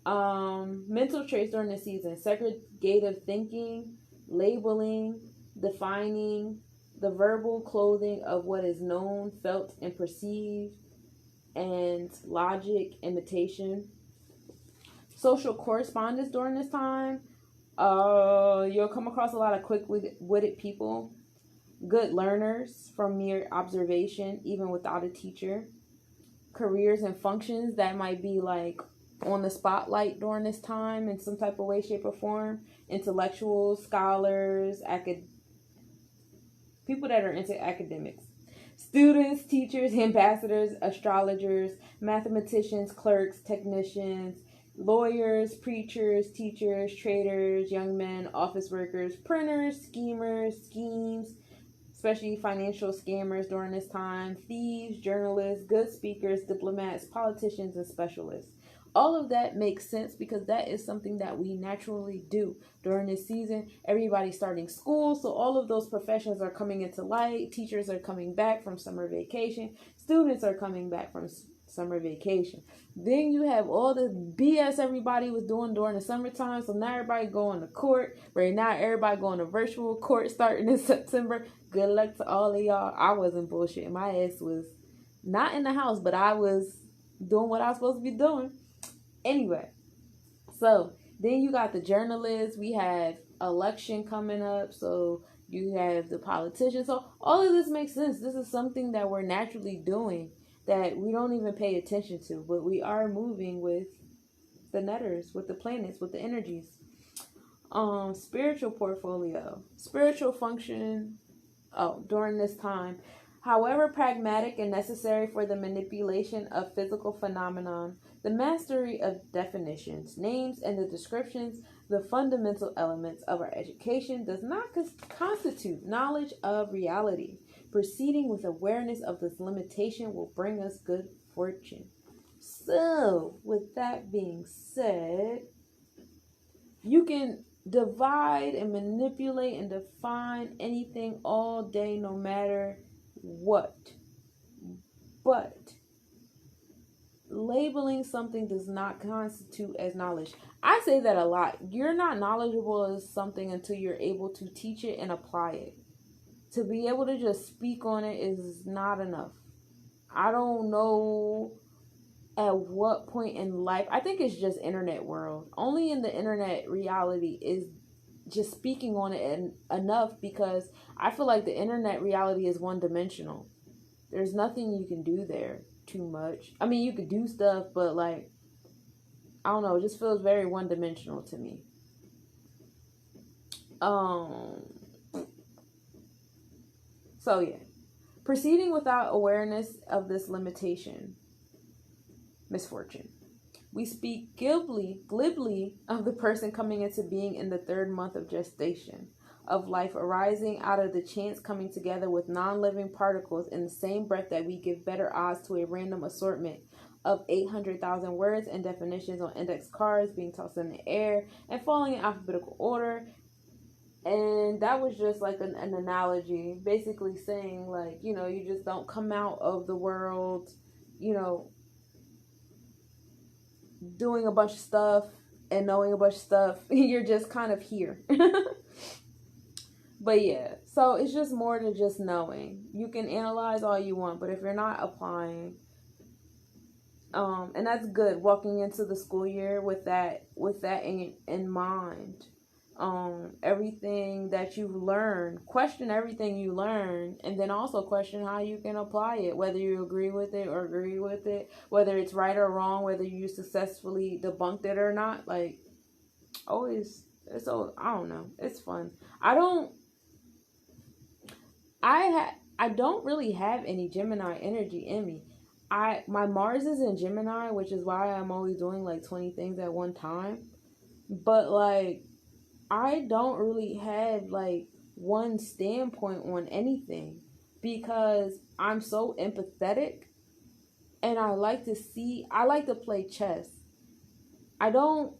Mental traits during the season: segregative thinking, labeling, defining, the verbal clothing of what is known, felt, and perceived, and logic, imitation. Social correspondence during this time: you'll come across a lot of quick-witted people, good learners from mere observation, even without a teacher. Careers and functions that might be like on the spotlight during this time in some type of way, shape, or form. Intellectuals, scholars, people that are into academics. Students, teachers, ambassadors, astrologers, mathematicians, clerks, technicians, lawyers, preachers, teachers, traders, young men, office workers, printers, schemers, schemes, especially financial scammers during this time, thieves, journalists, good speakers, diplomats, politicians, and specialists. All of that makes sense because that is something that we naturally do during this season. Everybody's starting school, so all of those professions are coming into light. Teachers are coming back from summer vacation. Students are coming back from summer vacation. Then you have all the BS everybody was doing during the summertime, so now everybody going to court. Right now, everybody going to virtual court starting in September. Good luck to all of y'all. I wasn't bullshitting. My ass was not in the house, but I was doing what I was supposed to be doing. Anyway, so then you got the journalists. We have election coming up, so you have the politicians. So all of this makes sense. This is something that we're naturally doing that we don't even pay attention to, but we are moving with the netters, with the planets, with the energies. Spiritual portfolio, spiritual function. During this time, however pragmatic and necessary for the manipulation of physical phenomenon, the mastery of definitions, names, and the descriptions, the fundamental elements of our education, does not constitute knowledge of reality. Proceeding with awareness of this limitation will bring us good fortune. So, with that being said, you can divide and manipulate and define anything all day, no matter what. But labeling something does not constitute as knowledge. I say that a lot. You're not knowledgeable as something until you're able to teach it and apply it. To be able to just speak on it is not enough. I don't know at what point in life. I think it's just internet world. Only in the internet reality is just speaking on it enough, because I feel like the internet reality is one-dimensional. There's nothing you can do there too much. I mean, you could do stuff, but like, I don't know, it just feels very one-dimensional to me. So yeah, proceeding without awareness of this limitation, misfortune. We speak glibly of the person coming into being in the 3rd month of gestation, of life arising out of the chance coming together with non-living particles in the same breath that we give better odds to a random assortment of 800,000 words and definitions on index cards being tossed in the air and falling in alphabetical order. And that was just like an analogy, basically saying like, you just don't come out of the world, doing a bunch of stuff and knowing a bunch of stuff. You're just kind of here. But yeah, so it's just more than just knowing. You can analyze all you want, but if you're not applying, and that's good, walking into the school year with that in mind. Everything that you learn, question everything you learn, and then also question how you can apply it, whether you agree with it, whether it's right or wrong, whether you successfully debunked it or not. Like, always, I don't know, it's fun. I don't really have any Gemini energy in me. My Mars is in Gemini, which is why I'm always doing like 20 things at one time. But like, I don't really have like one standpoint on anything, because I'm so empathetic, and I like to play chess. I don't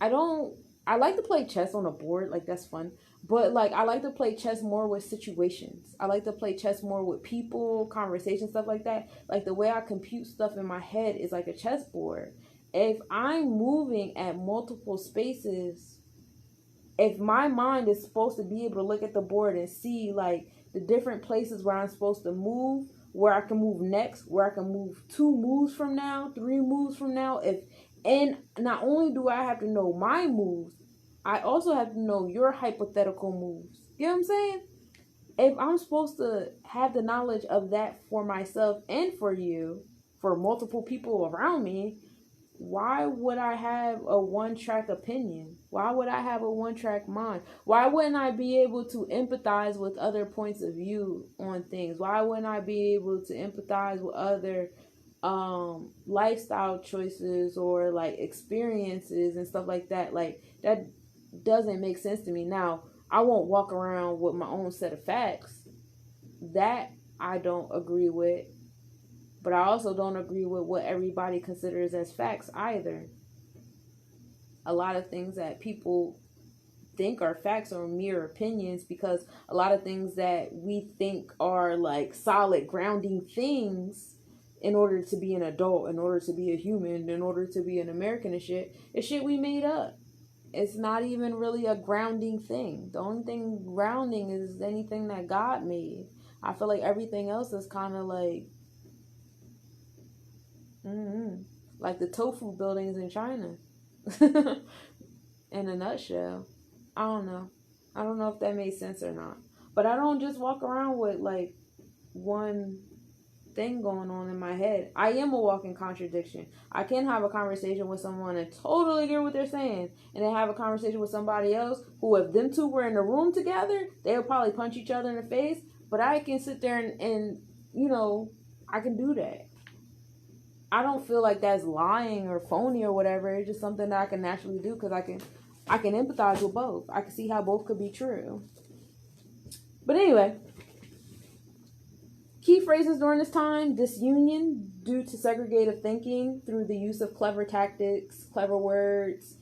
I don't I like to play chess on a board, like that's fun. But like I like to play chess more with situations. I like to play chess more with people, conversation, stuff like that. Like the way I compute stuff in my head is like a chessboard. If I'm moving at multiple spaces, if my mind is supposed to be able to look at the board and see like the different places where I'm supposed to move, where I can move next, where I can move 2 moves from now, 3 moves from now, and not only do I have to know my moves, I also have to know your hypothetical moves. You know what I'm saying? If I'm supposed to have the knowledge of that for myself and for you, for multiple people around me, why would I have a one-track opinion? Why would I have a one-track mind? Why wouldn't I be able to empathize with other points of view on things? Why wouldn't I be able to empathize with other lifestyle choices or like experiences and stuff like that? Like that doesn't make sense to me. Now, I won't walk around with my own set of facts. That I don't agree with. But I also don't agree with what everybody considers as facts either. A lot of things that people think are facts are mere opinions, because a lot of things that we think are like solid grounding things in order to be an adult, in order to be a human, in order to be an American and shit, is shit we made up. It's not even really a grounding thing. The only thing grounding is anything that God made. I feel like everything else is kind of like like the tofu buildings in China. In a nutshell. I don't know. I don't know if that made sense or not. But I don't just walk around with like one thing going on in my head. I am a walking contradiction. I can have a conversation with someone and totally agree what they're saying, and then have a conversation with somebody else who, if them two were in the room together, they would probably punch each other in the face. But I can sit there and you know, I can do that. I don't feel like that's lying or phony or whatever. It's just something that I can naturally do, because I can empathize with both. I can see how both could be true. But anyway, key phrases during this time: disunion due to segregative thinking through the use of clever tactics, clever words,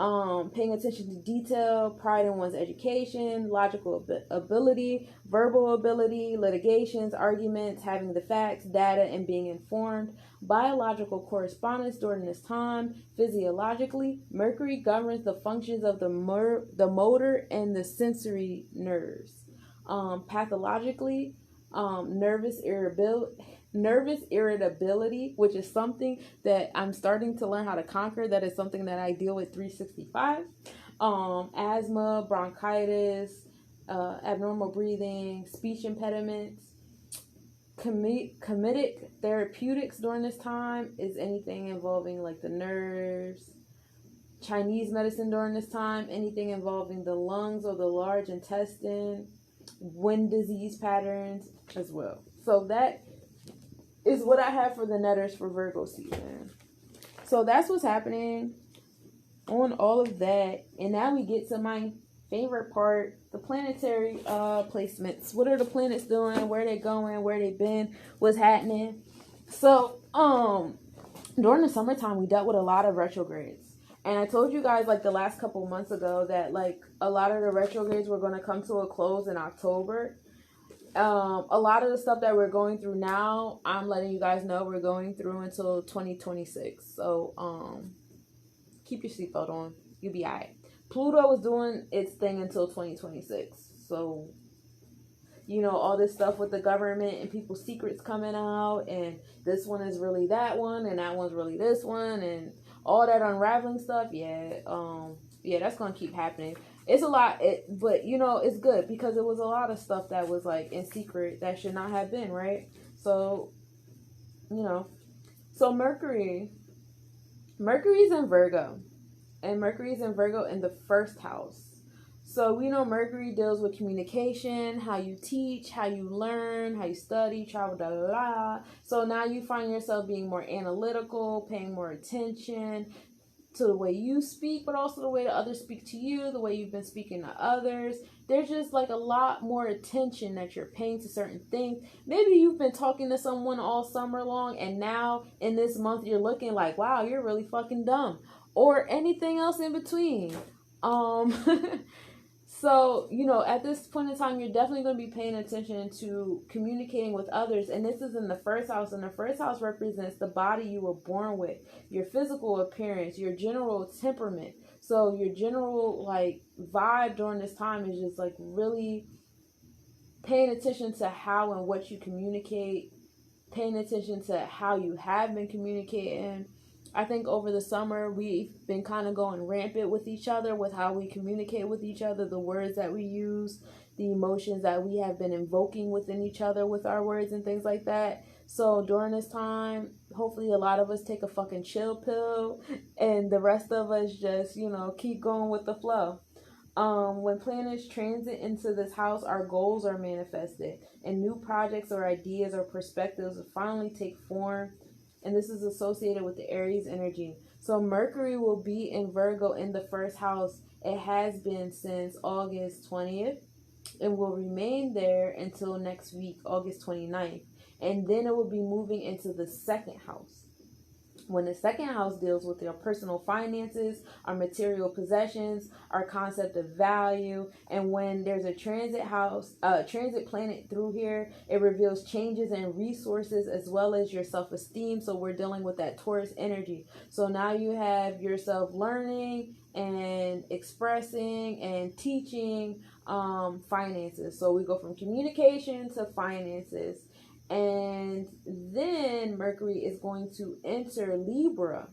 paying attention to detail, pride in one's education, logical ability, verbal ability, litigations, arguments, having the facts, data, and being informed. Biological correspondence during this time. Physiologically, Mercury governs the functions of the motor and the sensory nerves. Pathologically, nervous irritability, which is something that I'm starting to learn how to conquer. That is something that I deal with 365. Asthma, bronchitis, abnormal breathing, speech impediments. Comedic therapeutics during this time is anything involving like the nerves. Chinese medicine during this time, anything involving the lungs or the large intestine. Wind disease patterns as well. So that is what I have for the netters for Virgo season. So that's what's happening on all of that. And now we get to my favorite part, the planetary placements. What are the planets doing? Where they going? Where they been? What's happening? So during the summertime, we dealt with a lot of retrogrades. And I told you guys like the last couple months ago that like a lot of the retrogrades were going to come to a close in October. A lot of the stuff that we're going through now, I'm letting you guys know we're going through until 2026. So keep your seatbelt on. You'll be alright. Pluto is doing its thing until 2026. So, you know, all this stuff with the government and people's secrets coming out, and this one is really that one, and that one's really this one, and all that unraveling stuff. Yeah, that's gonna keep happening. It's a lot, but you know, it's good because it was a lot of stuff that was like in secret that should not have been, right? So, you know, so Mercury's in Virgo, and Mercury's in Virgo in the first house. So we know Mercury deals with communication, how you teach, how you learn, how you study, travel, da da da. So now you find yourself being more analytical, paying more attention, to the way you speak, but also the way that others speak to you, the way you've been speaking to others. There's just like a lot more attention that you're paying to certain things. Maybe you've been talking to someone all summer long, and now in this month you're looking like, wow, you're really fucking dumb, or anything else in between. So, at this point in time, you're definitely going to be paying attention to communicating with others. And this is in the first house. And the first house represents the body you were born with, your physical appearance, your general temperament. So your general, vibe during this time is just, really paying attention to how and what you communicate, paying attention to how you have been communicating. I think over the summer, we've been kind of going rampant with each other, with how we communicate with each other, the words that we use, the emotions that we have been invoking within each other with our words and things like that. So during this time, hopefully a lot of us take a fucking chill pill, and the rest of us just, keep going with the flow. When planets transit into this house, our goals are manifested, and new projects or ideas or perspectives finally take form. And this is associated with the Aries energy. So Mercury will be in Virgo in the first house. It has been since August 20th. It will remain there until next week, August 29th. And then it will be moving into the second house. When the second house deals with your personal finances, our material possessions, our concept of value, and when there's a transit planet through here, it reveals changes in resources as well as your self-esteem. So we're dealing with that Taurus energy. So now you have yourself learning and expressing and teaching finances. So we go from communication to finances. And then Mercury is going to enter Libra.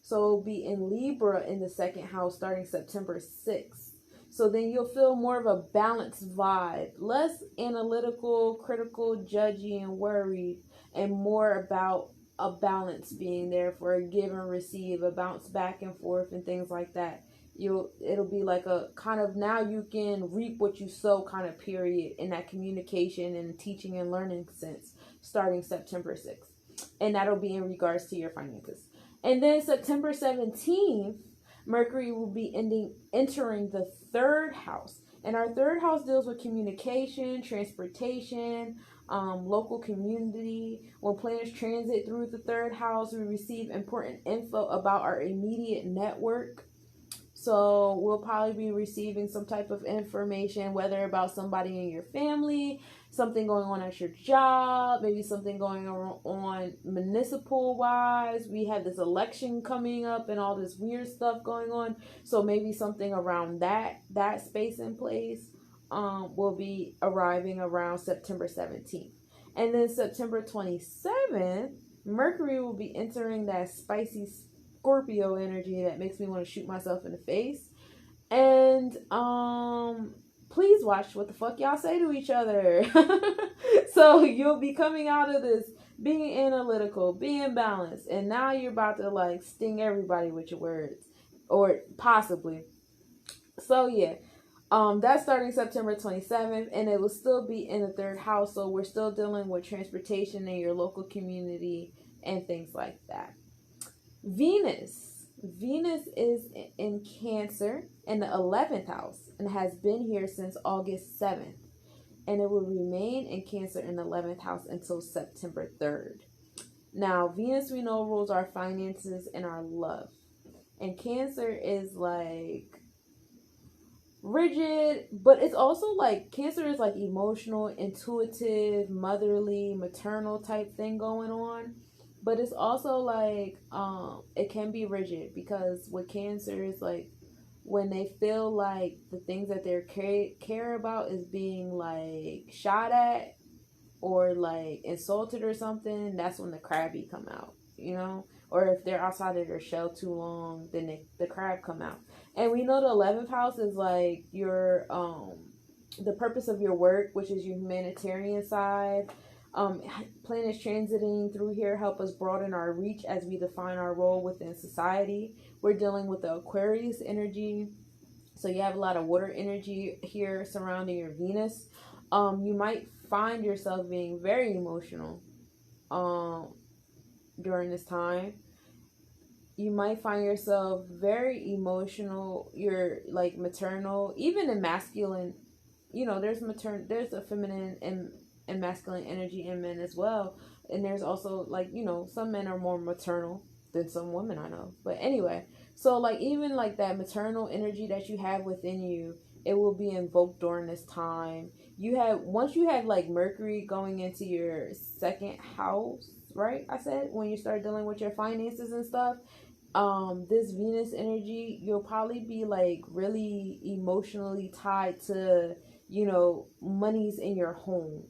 So it'll be in Libra in the second house starting September 6th. So then you'll feel more of a balanced vibe, less analytical, critical, judgy, and worried, and more about a balance being there for a give and receive, a bounce back and forth and things like that. It'll be like a kind of, now you can reap what you sow kind of period in that communication and teaching and learning sense starting September 6th. And that'll be in regards to your finances. And then September 17th, Mercury will be entering the third house. And our third house deals with communication, transportation, local community. When planets transit through the third house, we receive important info about our immediate network. So we'll probably be receiving some type of information, whether about somebody in your family, something going on at your job, maybe something going on municipal wise. We have this election coming up and all this weird stuff going on. So maybe something around that space and place will be arriving around September 17th. And then September 27th, Mercury will be entering that spicy Scorpio energy that makes me want to shoot myself in the face. And please watch what the fuck y'all say to each other. So you'll be coming out of this being analytical, being balanced, and now you're about to sting everybody with your words, or possibly. So yeah, that's starting September 27th, and it will still be in the third house. So we're still dealing with transportation in your local community and things like that. Venus is in Cancer in the 11th house and has been here since August 7th, and it will remain in Cancer in the 11th house until September 3rd. Now, Venus, we know, rules our finances and our love, and Cancer is rigid, but it's also Cancer is emotional, intuitive, motherly, maternal type thing going on. But it's also it can be rigid, because with Cancer is when they feel the things that they care about is being shot at or insulted or something, that's when the crabby come out, or if they're outside of their shell too long, then the crab come out. And we know the 11th house is your the purpose of your work, which is your humanitarian side. Planets transiting through here help us broaden our reach as we define our role within society. We're dealing with the Aquarius energy, so you have a lot of water energy here surrounding your Venus. You might find yourself being very emotional during this time. you might find yourself very emotional. You're like maternal, even in masculine. There's a feminine and masculine energy in men as well. And there's also like, some men are more maternal than some women I know. But anyway, so like even like that maternal energy that you have within you, it will be invoked during this time. Once you have like Mercury going into your second house, right? I said when you start dealing with your finances and stuff, this Venus energy, you'll probably be like really emotionally tied to, monies in your home,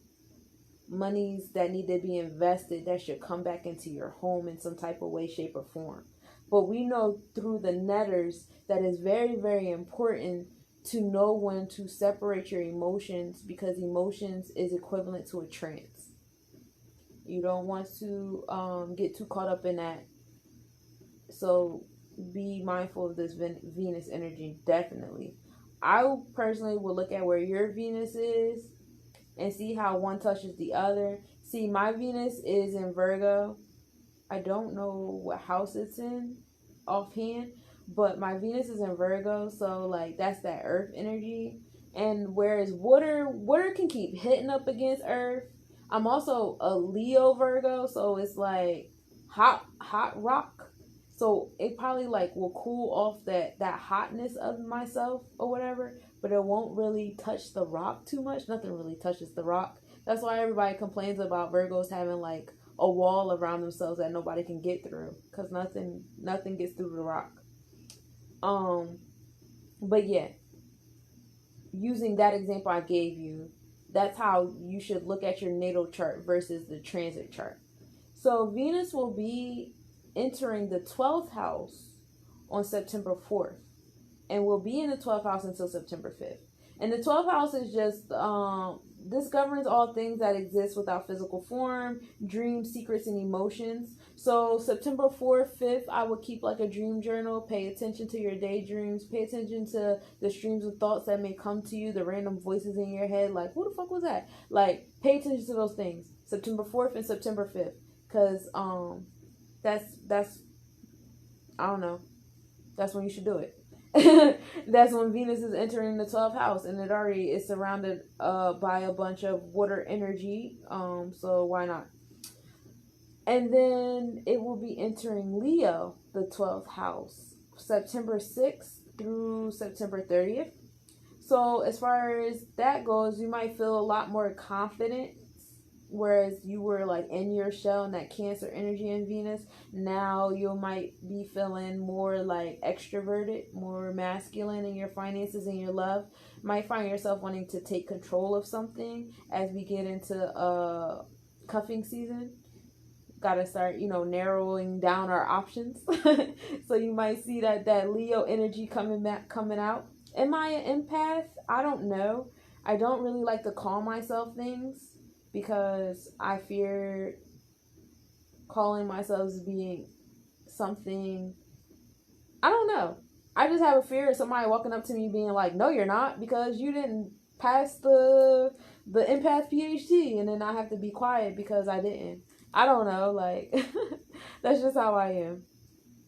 monies that need to be invested that should come back into your home in some type of way, shape, or form. But we know through the netters that it's very, very important to know when to separate your emotions, because emotions is equivalent to a trance. You don't want to get too caught up in that. So be mindful of this Venus energy, definitely. I personally will look at where your Venus is and see how one touches the other. See, my Venus is in Virgo. I don't know what house it's in offhand, but my Venus is in Virgo, so like that's that earth energy. And whereas water can keep hitting up against earth. I'm also a Leo Virgo, so it's like hot rock. So it probably like will cool off that hotness of myself or whatever, but it won't really touch the rock too much. Nothing really touches the rock. That's why everybody complains about Virgos having like a wall around themselves that nobody can get through, because nothing gets through the rock. But yeah, using that example I gave you, that's how you should look at your natal chart versus the transit chart. So Venus will be entering the 12th house on September 4th, and will be in the 12th house until September 5th. And the 12th house is just, this governs all things that exist without physical form, dreams, secrets, and emotions. So September 4th, 5th, I would keep like a dream journal. Pay attention to your daydreams. Pay attention to the streams of thoughts that may come to you, the random voices in your head. Like, who the fuck was that? Like, pay attention to those things. September 4th and September 5th. Because, that's I don't know. That's when you should do it. That's when Venus is entering the 12th house, and it already is surrounded by a bunch of water energy. So why not? And then it will be entering Leo, the 12th house, September 6th through September 30th. So as far as that goes, you might feel a lot more confident. Whereas you were like in your shell in that Cancer energy in Venus, now you might be feeling more like extroverted, more masculine in your finances and your love. Might find yourself wanting to take control of something as we get into cuffing season. Gotta start, narrowing down our options. So you might see that Leo energy coming out. Am I an empath? I don't know. I don't really like to call myself things, because I fear calling myself as being something. I don't know. I just have a fear of somebody walking up to me being like, no, you're not, because you didn't pass the empath PhD, and then I have to be quiet because I didn't. I don't know. Like, that's just how I am.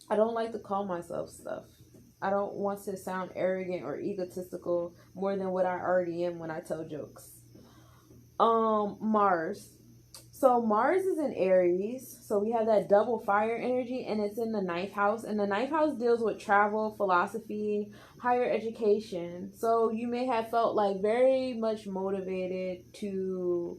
I don't like to call myself stuff. I don't want to sound arrogant or egotistical more than what I already am when I tell jokes. Mars. So Mars is in Aries. So we have that double fire energy, and it's in the 9th house. And the 9th house deals with travel, philosophy, higher education. So you may have felt like very much motivated to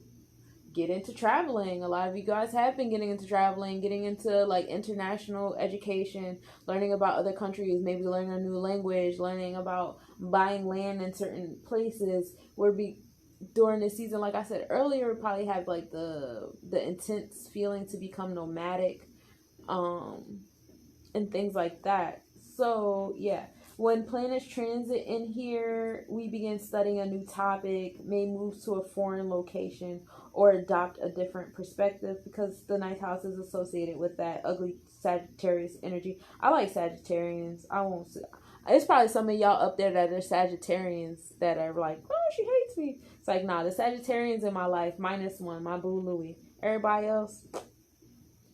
get into traveling. A lot of you guys have been getting into traveling, getting into like international education, learning about other countries, maybe learning a new language, learning about buying land in certain places. During this season, like I said earlier, we probably have like the intense feeling to become nomadic, and things like that. So yeah, when planets transit in here, we begin studying a new topic, may move to a foreign location, or adopt a different perspective, because the 9th house is associated with that ugly Sagittarius energy. I like Sagittarians. I won't say. It's probably some of y'all up there that are Sagittarians that are like, oh, she hates me. It's like, nah, the Sagittarians in my life, -1, my boo Louie. Everybody else,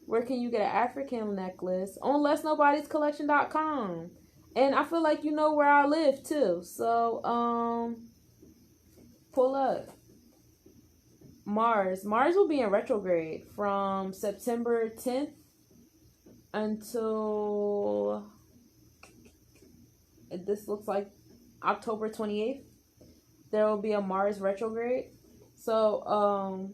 Where can you get an African necklace? On Let'sNobodiesCollection.com. And I feel like you know where I live too. So, pull up. Mars will be in retrograde from September 10th until, this looks like October 28th. There will be a Mars retrograde. So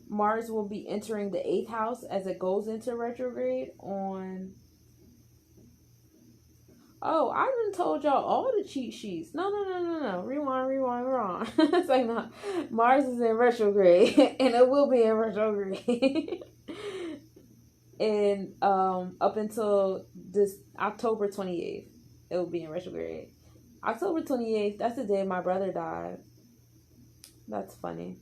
Mars will be entering the 8th house as it goes into retrograde on, oh, I done told y'all all the cheat sheets. No. Rewind. It's like, no. Mars is in retrograde, and it will be in retrograde. And up until this October 28th, it will be in retrograde. October 28th, that's the day my brother died. That's funny.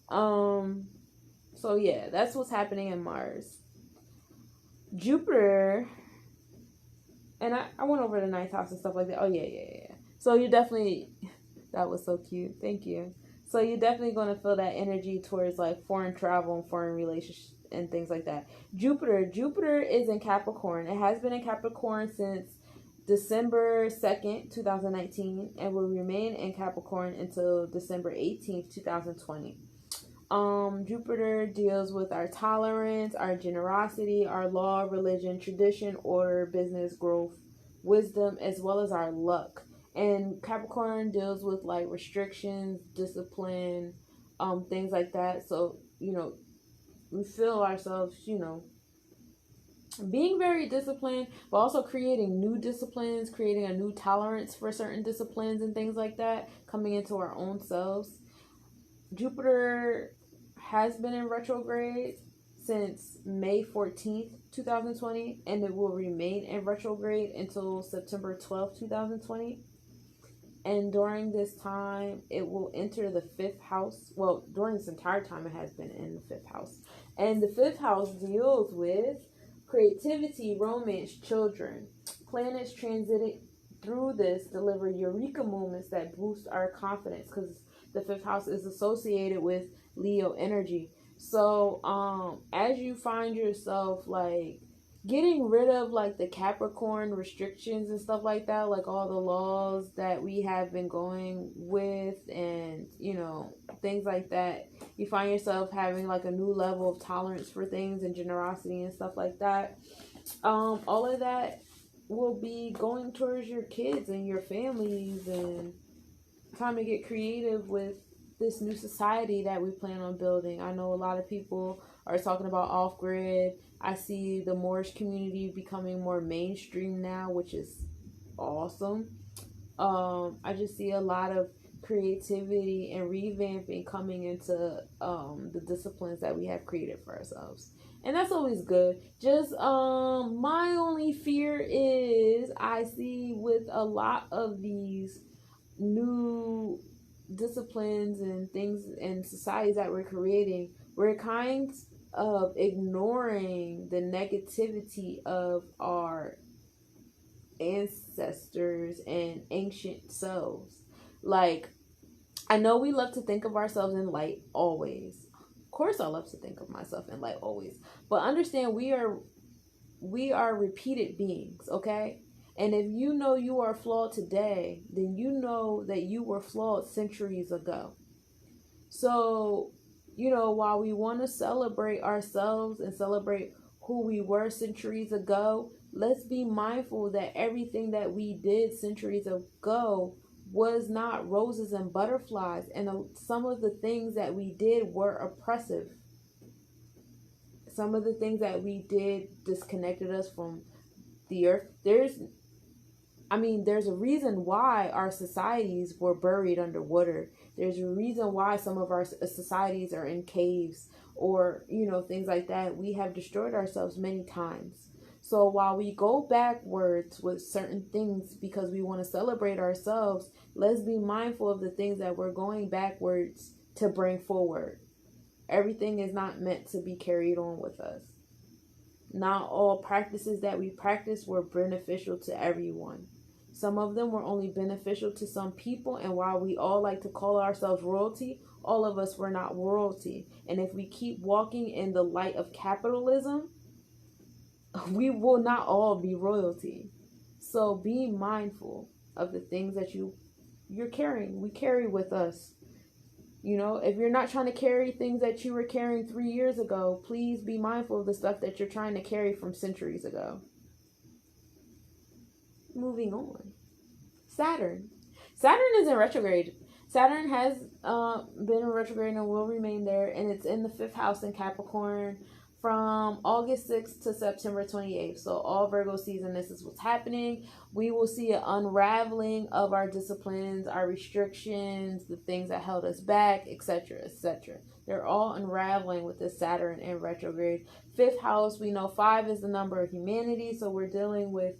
So yeah, that's what's happening in Mars. Jupiter, and I went over the 9th house and stuff like that. Oh, yeah. So you definitely, that was so cute. Thank you. So you're definitely going to feel that energy towards like foreign travel and foreign relationships and things like that. Jupiter is in Capricorn. It has been in Capricorn since December 2nd, 2019, and will remain in Capricorn until December 18th, 2020. Jupiter deals with our tolerance, our generosity, our law, religion, tradition, order, business, growth, wisdom, as well as our luck. And Capricorn deals with like restrictions, discipline, things like that. So, we feel ourselves, being very disciplined, but also creating new disciplines, creating a new tolerance for certain disciplines and things like that, coming into our own selves. Jupiter has been in retrograde since May 14th, 2020, and it will remain in retrograde until September 12th, 2020. And during this time, it will enter the 5th house. Well, during this entire time, it has been in the 5th house. And the 5th house deals with creativity, romance, children. Planets transiting through this deliver eureka moments that boost our confidence, because the 5th house is associated with Leo energy. So as you find yourself like getting rid of like the Capricorn restrictions and stuff like that, like all the laws that we have been going with and things like that, you find yourself having like a new level of tolerance for things and generosity and stuff like that. All of that will be going towards your kids and your families, and time to get creative with this new society that we plan on building. I know a lot of people are talking about off-grid. I see the Moorish community becoming more mainstream now, which is awesome. I just see a lot of creativity and revamping coming into the disciplines that we have created for ourselves. And that's always good. Just my only fear is I see with a lot of these new disciplines and things and societies that we're creating, we're kind of ignoring the negativity of our ancestors and ancient selves. Like, I know we love to think of ourselves in light always. Of course I love to think of myself in light always. But understand we are repeated beings, okay? And if you know you are flawed today, then you know that you were flawed centuries ago. So, while we want to celebrate ourselves and celebrate who we were centuries ago, let's be mindful that everything that we did centuries ago was not roses and butterflies. And some of the things that we did were oppressive. Some of the things that we did disconnected us from the earth. There's a reason why our societies were buried underwater. There's a reason why some of our societies are in caves or, things like that. We have destroyed ourselves many times. So while we go backwards with certain things because we want to celebrate ourselves, let's be mindful of the things that we're going backwards to bring forward. Everything is not meant to be carried on with us. Not all practices that we practice were beneficial to everyone. Some of them were only beneficial to some people, and while we all like to call ourselves royalty, all of us were not royalty. And if we keep walking in the light of capitalism, we will not all be royalty. So be mindful of the things that you're carrying. We carry with us. You know, if you're not trying to carry things that you were carrying 3 years ago, please be mindful of the stuff that you're trying to carry from centuries ago. Moving on. Saturn. Saturn is in retrograde. Saturn has been in retrograde and will remain there, and it's in the 5th house in Capricorn from August 6th to September 28th. So all Virgo season, this is what's happening. We will see an unraveling of our disciplines, our restrictions, the things that held us back, etc., etc. They're all unraveling with this Saturn in retrograde. 5th house, we know 5 is the number of humanity, so we're dealing with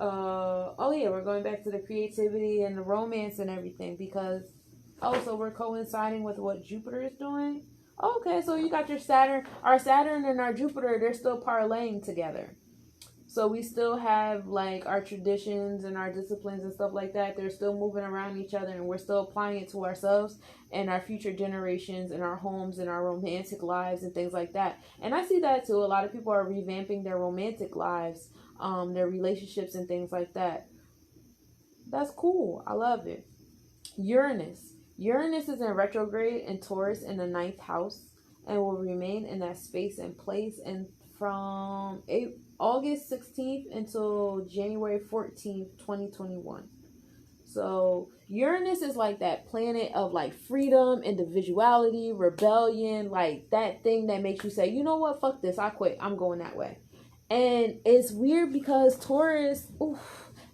we're going back to the creativity and the romance and everything, because so we're coinciding with what Jupiter is doing. Okay, so you got your Saturn, our Saturn and our Jupiter, they're still parlaying together. So we still have like our traditions and our disciplines and stuff like that. They're still moving around each other, and we're still applying it to ourselves and our future generations and our homes and our romantic lives and things like that. And I see that too. A lot of people are revamping their romantic lives, their relationships and things like that. That's cool. I love it. Uranus. Uranus is in retrograde in Taurus in the 9th house and will remain in that space and place and from August 16th until January 14th, 2021. So Uranus is like that planet of like freedom, individuality, rebellion, like that thing that makes you say, you know what, fuck this, I quit, I'm going that way. And it's weird because Taurus,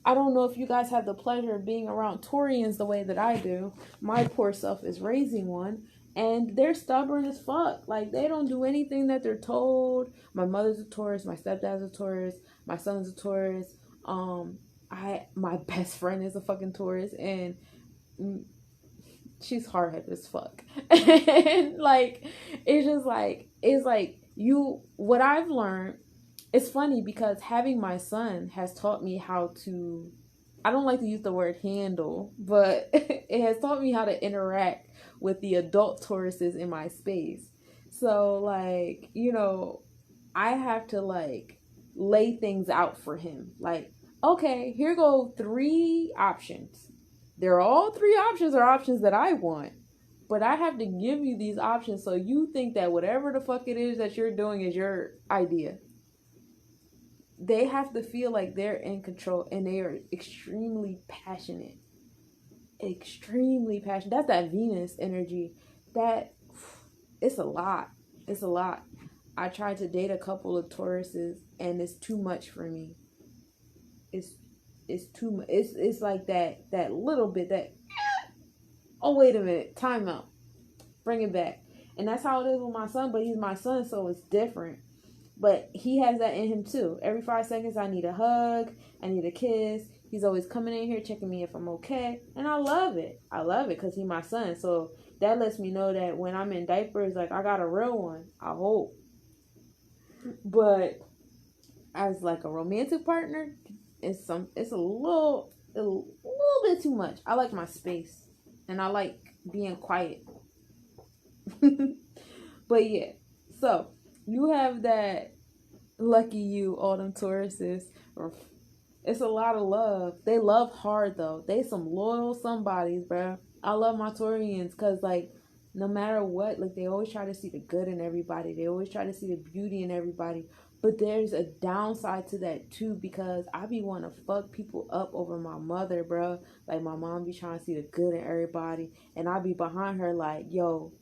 I don't know if you guys have the pleasure of being around Taurians the way that I do. My poor self is raising one. And they're stubborn as fuck. Like, they don't do anything that they're told. My mother's a Taurus. My stepdad's a Taurus. My son's a Taurus. My best friend is a fucking Taurus. And she's hard-headed as fuck. And, like, it's like, what I've learned, it's funny because having my son has taught me how to, I don't like to use the word handle, but it has taught me how to interact with the adult Tauruses in my space. So, like, you know, I have to, like, lay things out for him. Like, okay, here go 3 options. They're all 3 options are options that I want. But I have to give you these options so you think that whatever the fuck it is that you're doing is your idea. They have to feel like they're in control, and they are extremely passionate. Extremely passionate. That's that Venus energy. It's a lot. It's a lot. I tried to date a couple of Tauruses, and it's too much for me. It's too much. It's like that little bit that, oh, wait a minute, time out. Bring it back. And that's how it is with my son, but he's my son, so it's different. But he has that in him too. Every 5 seconds, I need a hug. I need a kiss. He's always coming in here, checking me if I'm okay. And I love it. I love it because he's my son. So that lets me know that when I'm in diapers, like, I got a real one. I hope. But as like a romantic partner, it's a little bit too much. I like my space. And I like being quiet. But yeah. So you have that, lucky you, all them Tauruses. It's a lot of love. They love hard, though. They some loyal somebodies, bro. I love my Taurians because, like, no matter what, like, they always try to see the good in everybody. They always try to see the beauty in everybody. But there's a downside to that, too, because I be wanting to fuck people up over my mother, bro. Like, my mom be trying to see the good in everybody. And I be behind her like, yo,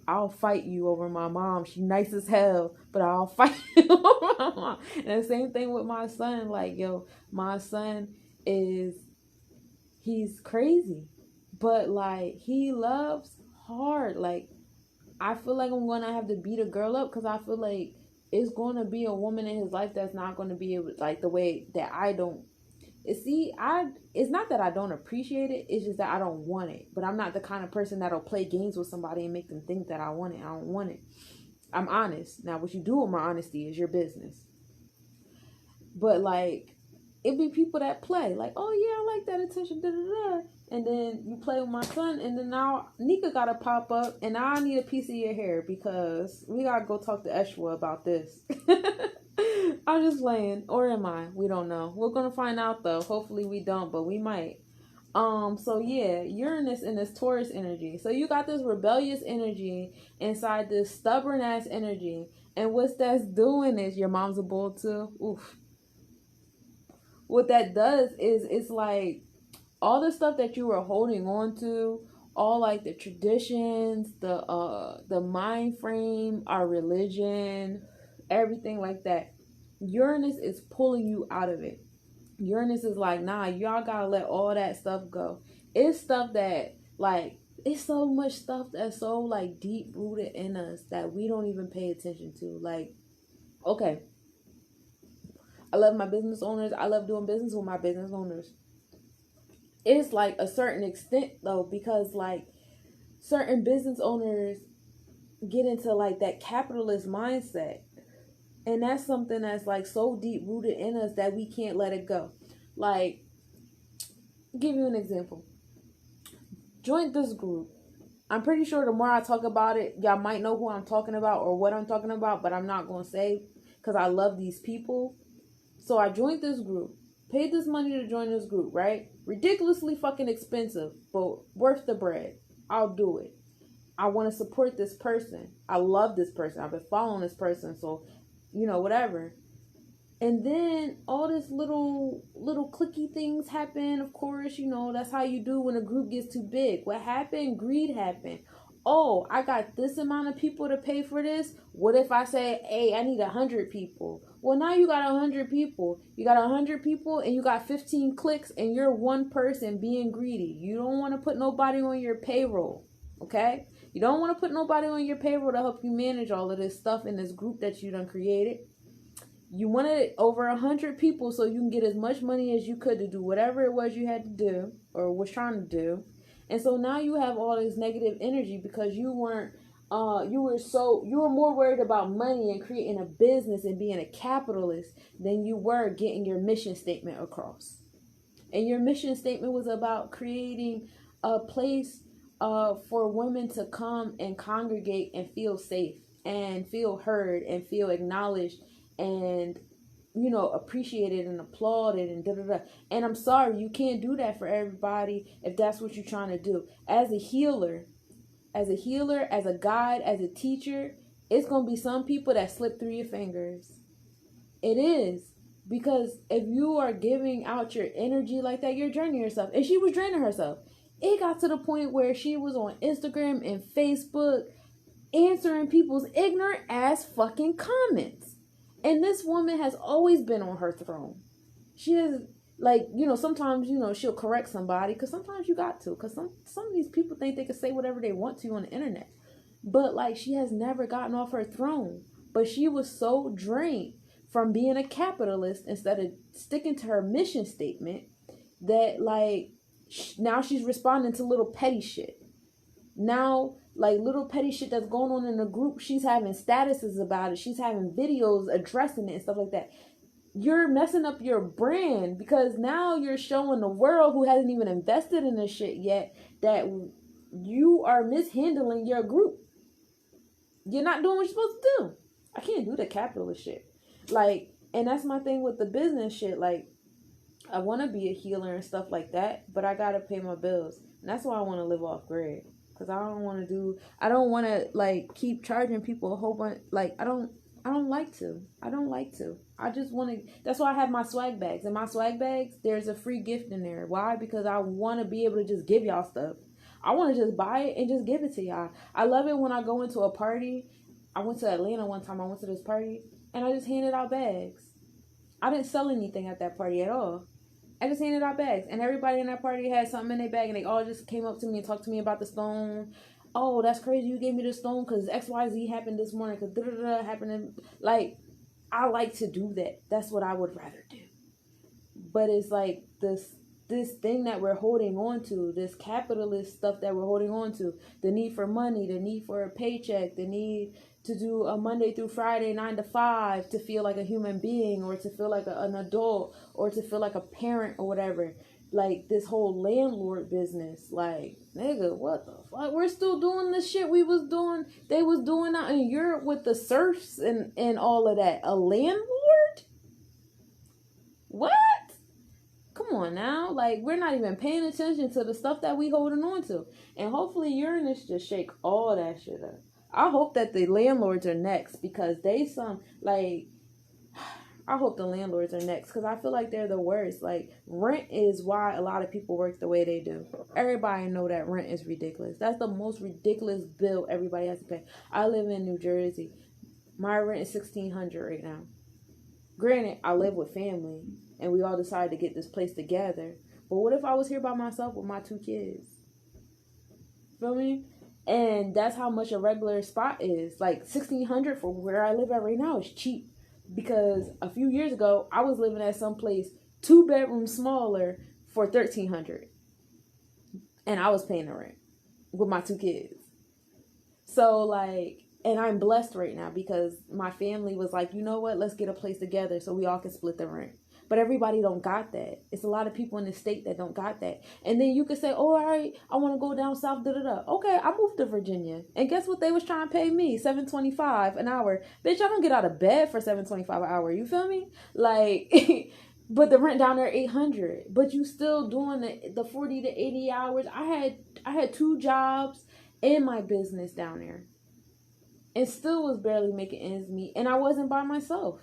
I'll fight you over my mom. She nice as hell, but I'll fight you over my mom. And the same thing with my son. Like, yo, my son he's crazy, but like, he loves hard. Like, I feel like I'm gonna have to beat a girl up because I feel like it's gonna be a woman in his life that's not gonna be able, like, the way that I don't. It's not that I don't appreciate it. It's just that I don't want it. But I'm not the kind of person that'll play games with somebody and make them think that I want it. I don't want it. I'm honest. Now, what you do with my honesty is your business. But, like, it be people that play like, oh yeah, I like that attention, da da da. And then you play with my son, and then now Nika gotta pop up, and now I need a piece of your hair because we gotta go talk to Eshwa about this. I'm just playing, or am I? We don't know. We're gonna find out though. Hopefully we don't, but we might. So yeah, Uranus in this Taurus energy. So you got this rebellious energy inside this stubborn ass energy, and what that's doing is your mom's a bull too. Oof. What that does is it's like all the stuff that you were holding on to, all like the traditions, the mind frame, our religion, everything like that. Uranus is pulling you out of it. Uranus is like, nah, y'all gotta let all that stuff go. It's stuff that like it's so much stuff that's so like deep rooted in us that we don't even pay attention to. Like, okay, I love my business owners. I love doing business with my business owners. It's like a certain extent though, because like certain business owners get into like that capitalist mindset. And that's something that's like so deep rooted in us that we can't let it go. Like, give you an example. Join this group. I'm pretty sure the more I talk about it, y'all might know who I'm talking about or what I'm talking about, but I'm not going to say because I love these people. So I joined this group. Paid this money to join this group, right? Ridiculously fucking expensive, but worth the bread. I'll do it. I want to support this person. I love this person. I've been following this person, so you know, whatever. And then all this little clicky things happen. Of course, you know, that's how you do when a group gets too big. What happened? Greed happened. Oh, I got this amount of people to pay for this. What if I say, hey, I need 100 people? Well, now you got 100 people. You got 100 people and you got 15 clicks and you're one person being greedy. You don't want to put nobody on your payroll. Okay? You don't want to put nobody on your payroll to help you manage all of this stuff in this group that you done created. You wanted over 100 people so you can get as much money as you could to do whatever it was you had to do or was trying to do. And so now you have all this negative energy because you weren't, you were more worried about money and creating a business and being a capitalist than you were getting your mission statement across. And your mission statement was about creating a place for women to come and congregate and feel safe and feel heard and feel acknowledged and, you know, appreciated and applauded and da-da-da. And I'm sorry, you can't do that for everybody if that's what you're trying to do. As a healer, as a guide, as a teacher, it's going to be some people that slip through your fingers. It is. Because if you are giving out your energy like that, you're draining yourself. And she was draining herself. It got to the point where she was on Instagram and Facebook answering people's ignorant ass fucking comments. And this woman has always been on her throne. She is like, you know, sometimes, you know, she'll correct somebody because sometimes you got to. Because some of these people think they can say whatever they want to on the internet. But like, she has never gotten off her throne. But she was so drained from being a capitalist instead of sticking to her mission statement that like, now she's responding to little petty shit. Now, like little petty shit that's going on in the group, she's having statuses about it. She's having videos addressing it and stuff like that. You're messing up your brand because now you're showing the world who hasn't even invested in this shit yet that you are mishandling your group. You're not doing what you're supposed to do. I can't do the capitalist shit. Like, and that's my thing with the business shit. Like, I want to be a healer and stuff like that, but I got to pay my bills. And that's why I want to live off grid. Because I don't want to, like, keep charging people a whole bunch. Like, I don't like to. I just want to, that's why I have my swag bags. In my swag bags, there's a free gift in there. Why? Because I want to be able to just give y'all stuff. I want to just buy it and just give it to y'all. I love it when I go into a party. I went to Atlanta one time. I went to this party, and I just handed out bags. I didn't sell anything at that party at all. I just handed out bags, and everybody in that party had something in their bag, and they all just came up to me and talked to me about the stone. Oh, that's crazy. You gave me the stone because XYZ happened this morning because da-da-da happened. Like, I like to do that. That's what I would rather do. But it's like this thing that we're holding on to, this capitalist stuff that we're holding on to, the need for money, the need for a paycheck, the need to do a Monday through Friday 9 to 5 to feel like a human being, or to feel like an adult, or to feel like a parent or whatever. Like this whole landlord business, like, nigga, what the fuck? We're still doing the shit we was doing, they was doing out in Europe with the serfs and all of that. A landlord? What? Come on now. Like, we're not even paying attention to the stuff that we holding on to. And hopefully Uranus just shake all that shit up. I hope that the landlords are next, because they I hope the landlords are next, because I feel like they're the worst. Like, rent is why a lot of people work the way they do. Everybody know that rent is ridiculous. That's the most ridiculous bill everybody has to pay. I live in New Jersey. My rent is $1,600 right now. Granted, I live with family, and we all decided to get this place together. But what if I was here by myself with my 2 kids? Feel me? And that's how much a regular spot is. Like, $1,600 for where I live at right now is cheap. Because a few years ago, I was living at some place 2 bedrooms smaller for $1,300, and I was paying the rent with my 2 kids. So, like, and I'm blessed right now because my family was like, you know what, let's get a place together so we all can split the rent. But everybody don't got that. It's a lot of people in the state that don't got that. And then you could say, oh, all right, I want to go down south, da-da-da. Okay, I moved to Virginia. And guess what they was trying to pay me? $7.25 an hour. Bitch, I don't get out of bed for $7.25 an hour. You feel me? Like, but the rent down there $800. But you still doing the 40 to 80 hours. I had 2 jobs and my business down there. And still was barely making ends meet. And I wasn't by myself.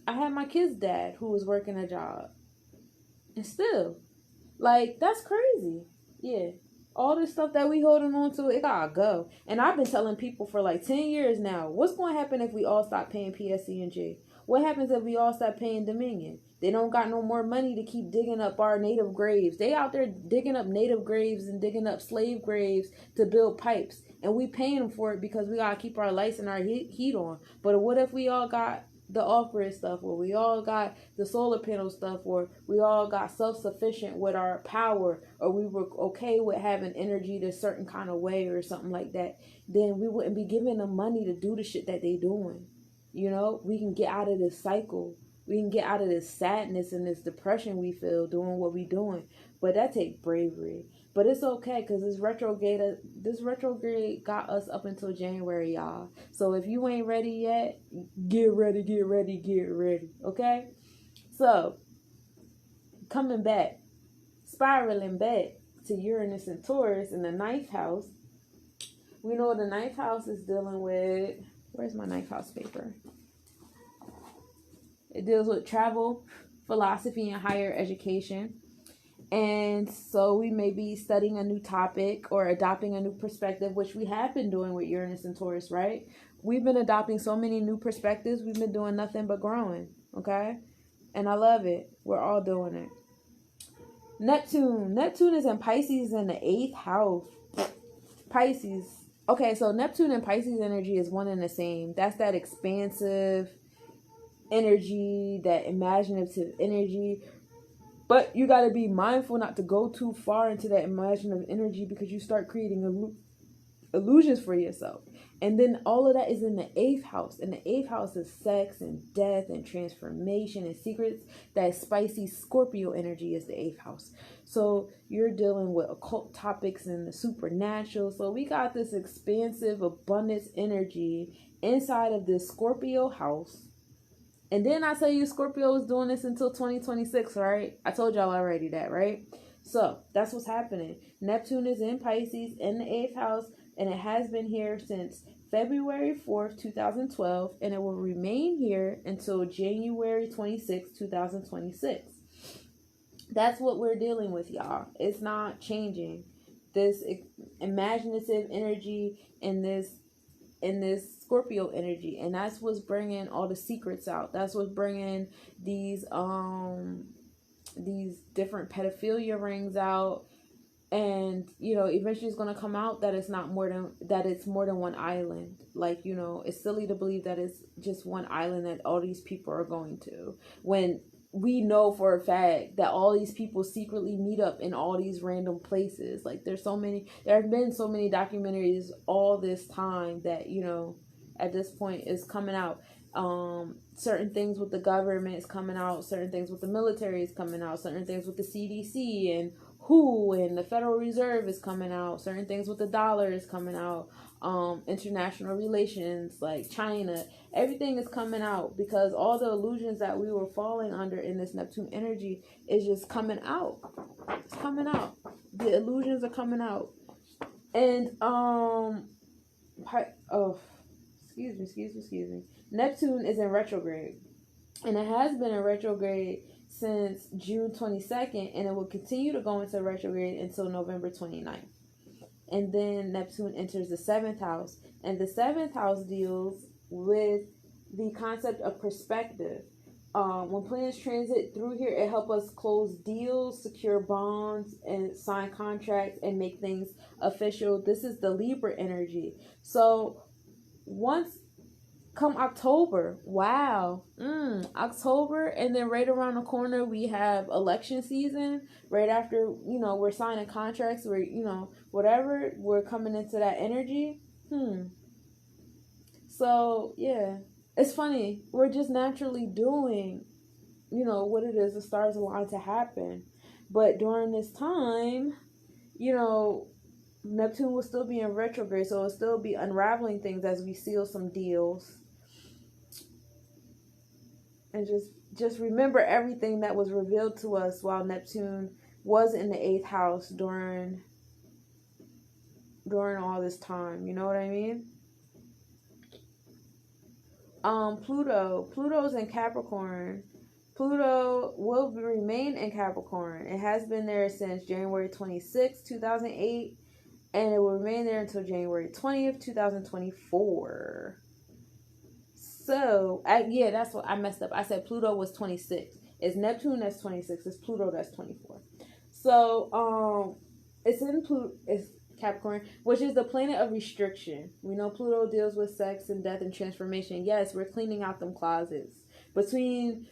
I had my kid's dad who was working a job. And still, like, that's crazy. Yeah. All this stuff that we holding on to, it gotta go. And I've been telling people for like 10 years now, what's going to happen if we all stop paying PSC&G? What happens if we all stop paying Dominion? They don't got no more money to keep digging up our native graves. They out there digging up native graves and digging up slave graves to build pipes. And we paying them for it because we gotta keep our lights and our heat on. But what if we all got the off-grid stuff, or we all got the solar panel stuff, or we all got self-sufficient with our power, or we were okay with having energy a certain kind of way or something like that, then we wouldn't be giving them money to do the shit that they doing. You know, we can get out of this cycle. We can get out of this sadness and this depression we feel doing what we doing. But that takes bravery. But it's okay, because this retrograde got us up until January, y'all. So if you ain't ready yet, get ready, get ready, get ready. Okay? So, coming back, spiraling back to Uranus and Taurus in the 9th house. We know the 9th house is dealing with... Where's my 9th house paper? It deals with travel, philosophy, and higher education. And so we may be studying a new topic or adopting a new perspective, which we have been doing with Uranus and Taurus, right? We've been adopting so many new perspectives. We've been doing nothing but growing, okay? And I love it. We're all doing it. Neptune. Neptune is in Pisces in the 8th house. Pisces. Okay, so Neptune and Pisces energy is one and the same. That's that expansive energy, that imaginative energy. But you got to be mindful not to go too far into that imaginative energy, because you start creating illusions for yourself. And then all of that is in the 8th house. And the 8th house is sex and death and transformation and secrets. That spicy Scorpio energy is the 8th house. So you're dealing with occult topics and the supernatural. So we got this expansive abundance energy inside of this Scorpio house. And then I tell you, Scorpio is doing this until 2026, right? I told y'all already that, right? So that's what's happening. Neptune is in Pisces in the 8th house, and it has been here since February 4th, 2012, and it will remain here until January 26th, 2026. That's what we're dealing with, y'all. It's not changing. This imaginative energy and this Scorpio energy, and that's what's bringing all the secrets out. That's what's bringing these different pedophilia rings out. And you know, eventually it's going to come out that it's more than one island. Like, you know, it's silly to believe that it's just one island that all these people are going to, when we know for a fact that all these people secretly meet up in all these random places. Like, there have been so many documentaries all this time that, you know, at this point is coming out. Certain things with the government is coming out, certain things with the military is coming out, certain things with the CDC and WHO and the Federal Reserve is coming out, certain things with the dollar is coming out, international relations like China, everything is coming out because all the illusions that we were falling under in this Neptune energy is just coming out. It's coming out. The illusions are coming out. And excuse me. Neptune is in retrograde, and it has been in retrograde since June 22nd, and it will continue to go into retrograde until November 29th. And then Neptune enters the 7th house, and the 7th house deals with the concept of perspective. When planets transit through here, it helps us close deals, secure bonds, and sign contracts and make things official. This is the Libra energy. So once come October, October, and then right around the corner we have election season. Right after, we're signing contracts, whatever, we're coming into that energy. So yeah, it's funny. We're just naturally doing, what it is. The stars align to happen, but during this time, Neptune will still be in retrograde, so it'll still be unraveling things as we seal some deals. And just remember everything that was revealed to us while Neptune was in the 8th house during all this time. You know what I mean? Pluto's in Capricorn. Pluto will remain in Capricorn. It has been there since January 26, 2008, and it will remain there until January 20th, 2024. So, that's what I messed up. I said Pluto was 26. It's Neptune that's 26. It's Pluto that's 24. So, it's Capricorn, which is the planet of restriction. We know Pluto deals with sex and death and transformation. Yes, we're cleaning out them closets. Between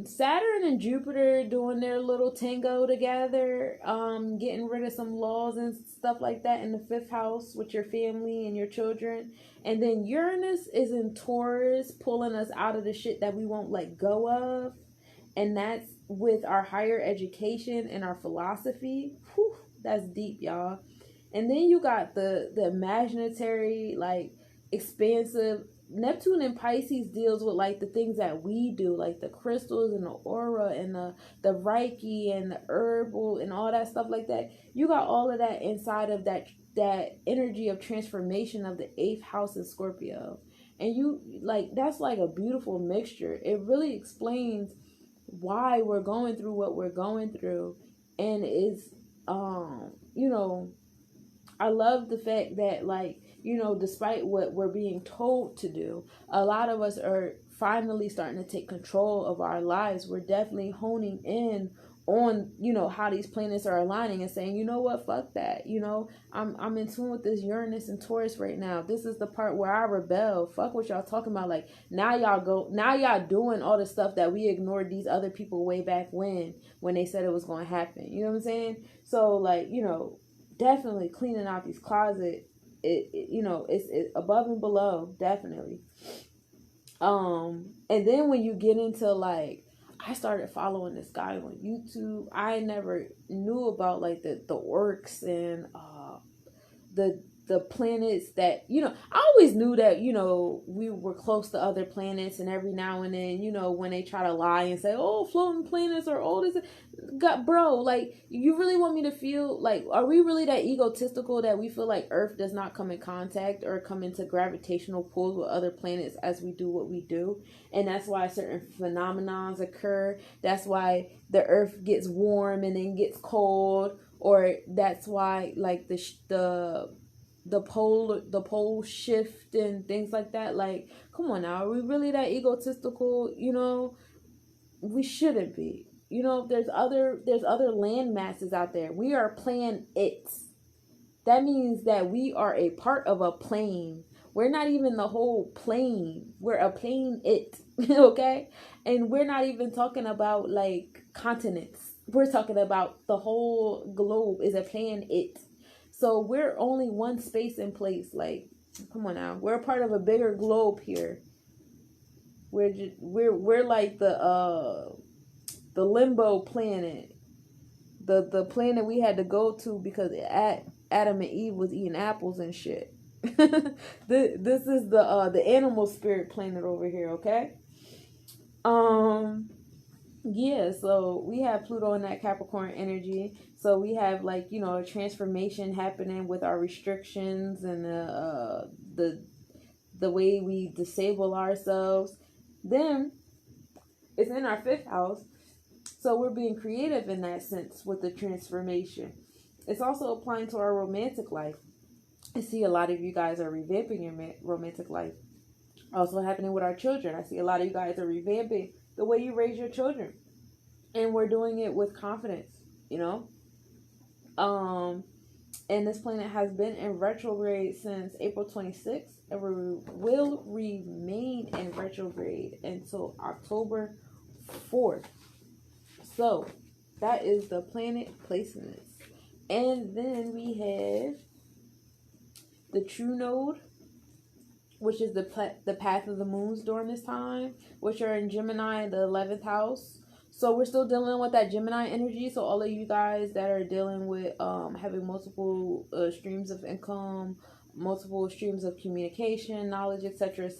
Saturn and Jupiter doing their little tango together, getting rid of some laws and stuff like that in the 5th house with your family and your children. And then Uranus is in Taurus, pulling us out of the shit that we won't let go of. And that's with our higher education and our philosophy. Whew, that's deep, y'all. And then you got the imaginary, expansive. Neptune in Pisces deals with the things that we do, like the crystals and the aura and the Reiki and the herbal and all that stuff like that. You got all of that inside of that energy of transformation of the 8th house in Scorpio. And you that's a beautiful mixture. It really explains why we're going through what we're going through. And it's I love the fact that despite what we're being told to do, a lot of us are finally starting to take control of our lives. We're definitely honing in on, how these planets are aligning and saying, you know what, fuck that. I'm in tune with this Uranus and Taurus right now. This is the part where I rebel. Fuck what y'all talking about. Now y'all doing all the stuff that we ignored these other people way back when they said it was going to happen. You know what I'm saying? So definitely cleaning out these closets. It's above and below, definitely. And then when you get into I started following this guy on YouTube. I never knew about the orcs and the planets that I always knew that we were close to other planets, and every now and then when they try to lie and say, oh, floating planets are all this, bro, you really want me to feel are we really that egotistical that we feel like Earth does not come in contact or come into gravitational pulls with other planets as we do what we do? And that's why certain phenomenons occur. That's why the Earth gets warm and then gets cold, or that's why the pole shift and things like that. Come on now, are we really that egotistical? We shouldn't be. There's other land masses out there. We are planets. That means that we are a part of a plane. We're not even the whole plane. We're a plane-it, okay? And we're not even talking about continents. We're talking about the whole globe is a planet-it. So we're only one space and place. Come on now. We're a part of a bigger globe here. We're like the limbo planet. The planet we had to go to because Adam and Eve was eating apples and shit. This is the animal spirit planet over here, okay? Yeah, so we have Pluto in that Capricorn energy. So we have like, a transformation happening with our restrictions and the way we disable ourselves. Then it's in our fifth house. So we're being creative in that sense with the transformation. It's also applying to our romantic life. I see a lot of you guys are revamping your romantic life. Also happening with our children. I see a lot of you guys are revamping the way you raise your children. And we're doing it with confidence, And this planet has been in retrograde since April 26th. And will remain in retrograde until October 4th. So, that is the planet placements. And then we have the true node, which is the path of the moons during this time, which are in Gemini, the 11th house. So we're still dealing with that Gemini energy. So all of you guys that are dealing with having multiple streams of income, multiple streams of communication, knowledge, etc.,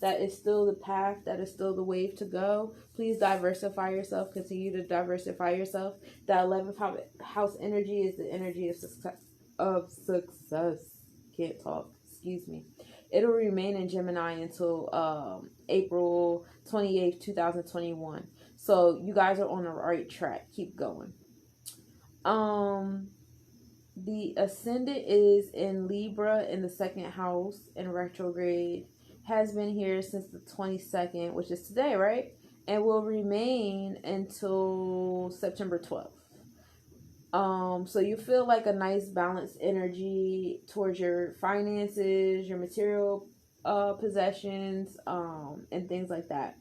that is still the path, that is still the wave to go. Please diversify yourself. Continue to diversify yourself. That 11th house energy is the energy of success. Can't talk. Excuse me. It'll remain in Gemini until April 28th, 2021. So you guys are on the right track. Keep going. The ascendant is in Libra in the second house in retrograde. Has been here since the 22nd, which is today, right? And will remain until September 12th. So you feel like a nice balanced energy towards your finances, your material possessions, and things like that.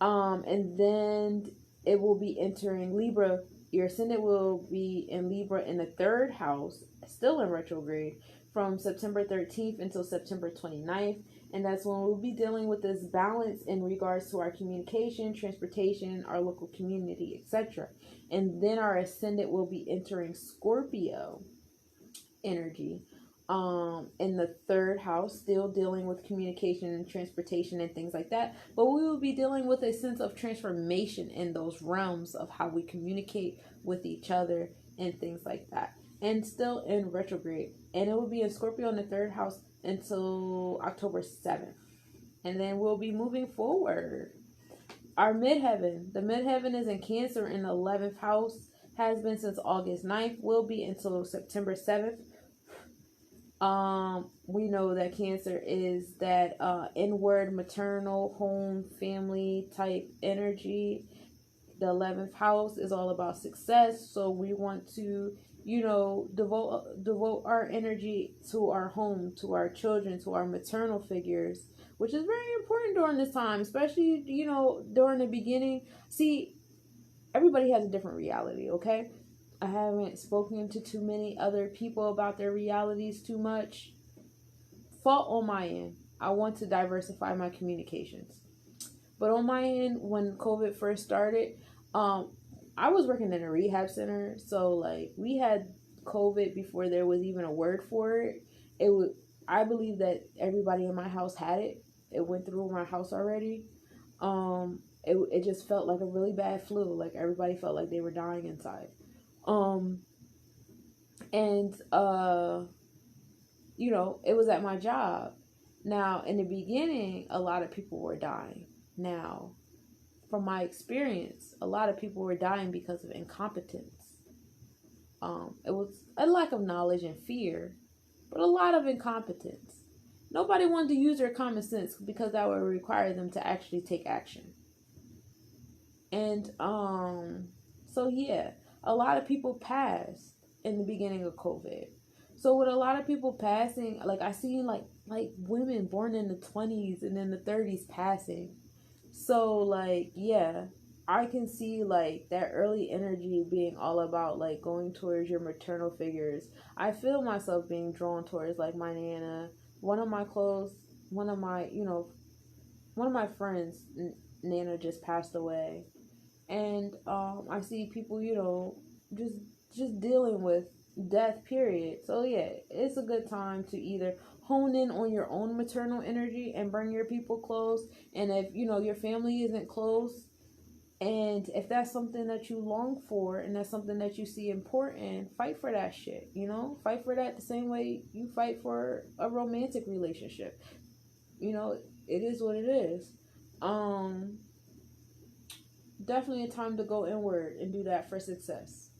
And then it will be entering Libra. Your ascendant will be in Libra in the third house, still in retrograde, from September 13th until September 29th. And that's when we'll be dealing with this balance in regards to our communication, transportation, our local community, etc. And then our ascendant will be entering Scorpio energy in the third house, still dealing with communication and transportation and things like that. But we will be dealing with a sense of transformation in those realms of how we communicate with each other and things like that. And still in retrograde. And it will be in Scorpio in the third house until October 7th. And then we'll be moving forward. Our midheaven. The midheaven is in Cancer in the 11th house. Has been since August 9th. Will be until September 7th. We know that Cancer is that inward maternal home family type energy. The 11th house is all about success, so we want to devote our energy to our home, to our children, to our maternal figures, which is very important during this time, especially during the beginning. See, everybody has a different reality, okay? I haven't spoken to too many other people about their realities too much. Fault on my end. I want to diversify my communications. But on my end, when COVID first started, I was working in a rehab center. So, like, we had COVID before there was even a word for it. I believe that everybody in my house had it. It went through my house already. It just felt like a really bad flu. Like, everybody felt like they were dying inside. It was at my job. Now, in the beginning, a lot of people were dying. Now, from my experience, a lot of people were dying because of incompetence. It was a lack of knowledge and fear, but a lot of incompetence. Nobody wanted to use their common sense because that would require them to actually take action. And, so yeah. A lot of people passed in the beginning of COVID. So with a lot of people passing, like I seen like women born in the 20s and in the 30s passing. So like, yeah, I can see like that early energy being all about like going towards your maternal figures. I feel myself being drawn towards like my nana, one of my close, one of my, one of my friends, Nana, just passed away. And I see people, just dealing with death, period. So yeah, it's a good time to either hone in on your own maternal energy and bring your people close. And if your family isn't close, and if that's something that you long for and that's something that you see important, fight for that shit. Fight for that the same way you fight for a romantic relationship. It is what it is. Definitely a time to go inward and do that for success.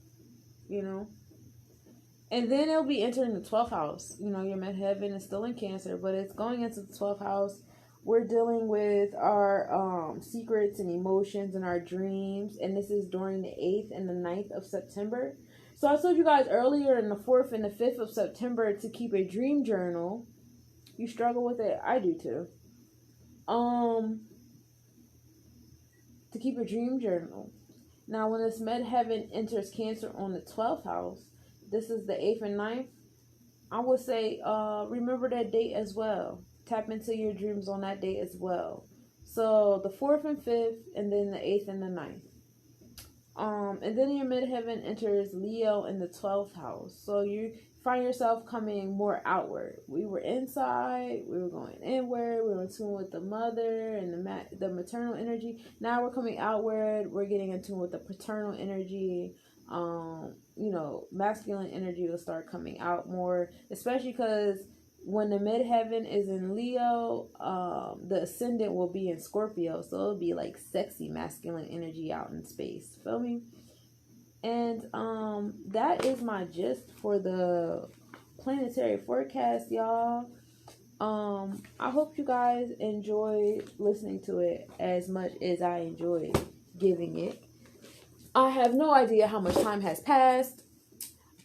And then it'll be entering the 12th house. Your midheaven is still in Cancer, but it's going into the 12th house. We're dealing with our secrets and emotions and our dreams. And this is during the 8th and the 9th of September. So I told you guys earlier in the 4th and the 5th of September to keep a dream journal. You struggle with it? I do too. To keep a dream journal. Now, when this midheaven enters Cancer on the 12th house, this is the 8th and 9th, I would say remember that date as well. Tap into your dreams on that date as well. So the 4th and 5th, and then the 8th and the 9th. And then your midheaven enters Leo in the 12th house. So you find yourself coming more outward. We were inside, we were going inward, we were in tune with the mother and the maternal energy. Now we're coming outward, we're getting in tune with the paternal energy. Masculine energy will start coming out more, especially because when the midheaven is in Leo, the ascendant will be in Scorpio, so it'll be like sexy masculine energy out in space. Feel me? And that is my gist for the planetary forecast, y'all. I hope you guys enjoyed listening to it as much as I enjoyed giving it. I have no idea how much time has passed.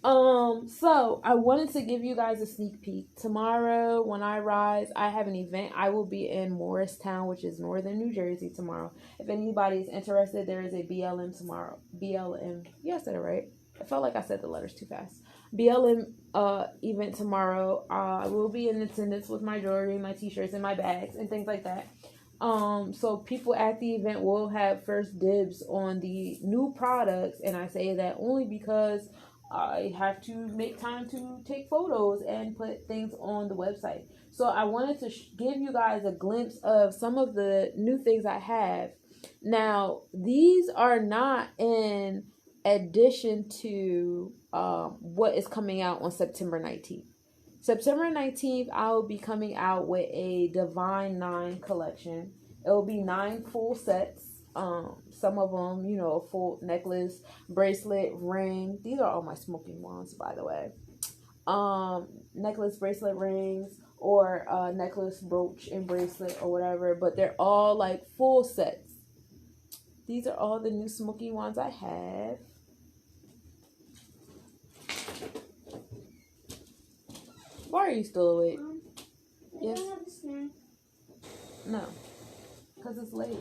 So I wanted to give you guys a sneak peek. Tomorrow, when I rise, I have an event. I will be in Morristown, which is northern New Jersey, tomorrow. If anybody's interested, there is a BLM tomorrow. BLM. Yeah, I said it right. I felt like I said the letters too fast. BLM event tomorrow. I will be in attendance with my jewelry, my t-shirts, and my bags, and things like that. So people at the event will have first dibs on the new products, and I say that only because I have to make time to take photos and put things on the website. So I wanted to give you guys a glimpse of some of the new things I have. Now, these are not in addition to what is coming out on September 19th. September 19th, I will be coming out with a Divine 9 collection. It will be 9 full sets. Some of them, a full necklace, bracelet, ring. These are all my smoking wands, by the way. Necklace, bracelet, rings, or necklace, brooch, and bracelet, or whatever. But they're all like full sets. These are all the new smoking wands I have. Why are you still awake? Yes. No, because it's late.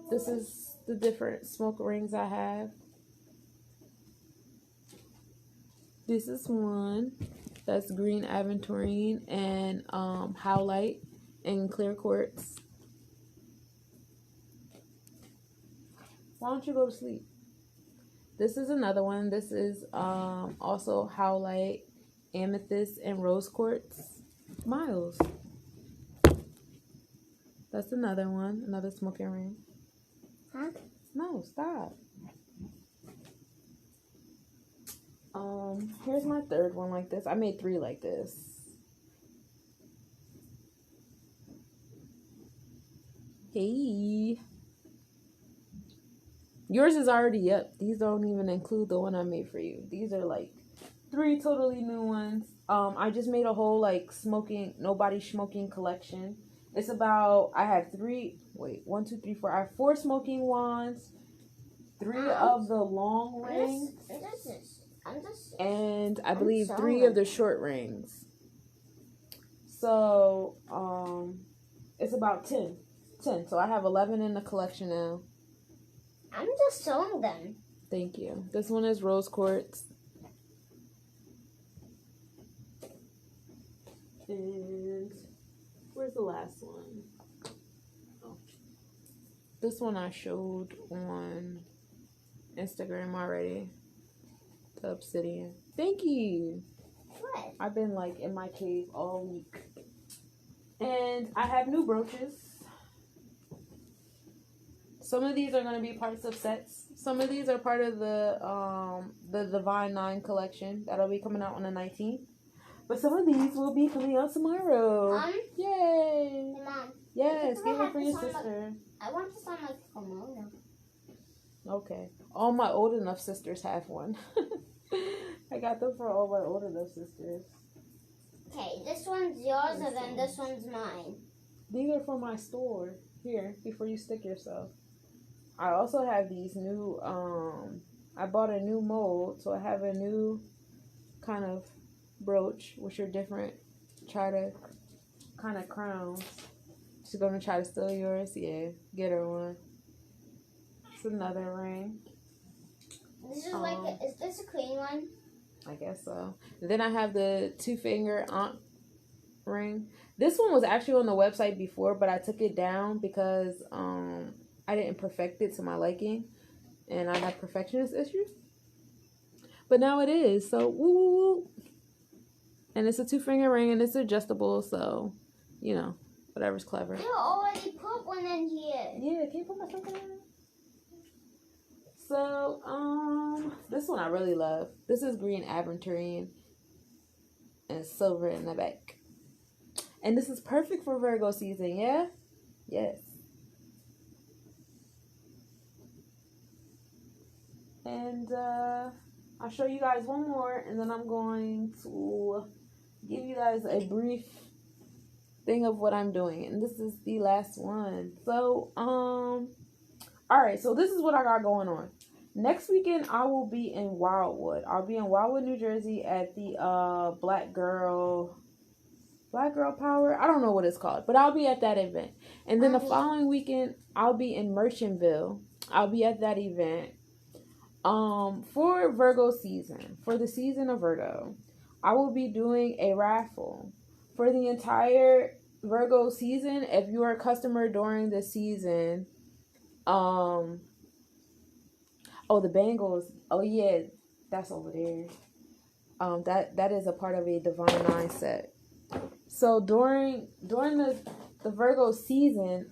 This is the different smoke rings I have. This is one that's green aventurine and howlite and clear quartz. Why don't you go to sleep? This is another one. This is also howlite, amethyst, and rose quartz. Miles. That's another one. Another smoking ring. Huh? No, stop. Here's my third one like this. I made 3 like this. Hey. Yours is already up. These don't even include the one I made for you. These are like 3 totally new ones. I just made a whole like Nobodies smoking collection. It's about, I have 1, 2, 3, 4. I have 4 smoking wands, 3 of the long rings, and I believe 3 of the short rings. So, it's about 10. So I have 11 in the collection now. I'm just showing them. Thank you. This one is rose quartz. And where's the last one? Oh. This one I showed on Instagram already. The obsidian. Thank you. What? I've been like in my cave all week. And I have new brooches. Some of these are going to be parts of sets. Some of these are part of the Divine 9 collection that'll be coming out on the 19th. But some of these will be coming out tomorrow. Yay! Hey, Mom. Yes, get it for your sister. I want this on my kimono. Okay. All my old enough sisters have one. I got them for all my old enough sisters. Okay, this one's yours and then this one's mine. These are for my store. Here, before you stick yourself. I also have these new, I bought a new mold, so I have a new kind of brooch, which are different, kind of crowns. She's going to try to steal yours? Yeah, get her one. It's another ring. This is is this a clean one? I guess so. Then I have the 2-finger aunt ring. This one was actually on the website before, but I took it down because I didn't perfect it to my liking, and I have perfectionist issues. But now it is, so woo! And it's a 2-finger ring, and it's adjustable, so you know, whatever's clever. You already put one in here. Yeah, can you put my something in? So, this one I really love. This is green aventurine and silver in the back. And this is perfect for Virgo season, yeah? Yes. And I'll show you guys one more, and then I'm going to give you guys a brief thing of what I'm doing. And this is the last one. So, alright, so this is what I got going on. Next weekend, I will be in Wildwood. I'll be in Wildwood, New Jersey at the Black Girl Power. I don't know what it's called, but I'll be at that event. And then the following weekend, I'll be in Merchantville. I'll be at that event. For Virgo season, for the season of Virgo, I will be doing a raffle. For the entire Virgo season, if you are a customer during the season, the bangles. Oh yeah, that's over there. That is a part of a Divine 9 set. So during the Virgo season,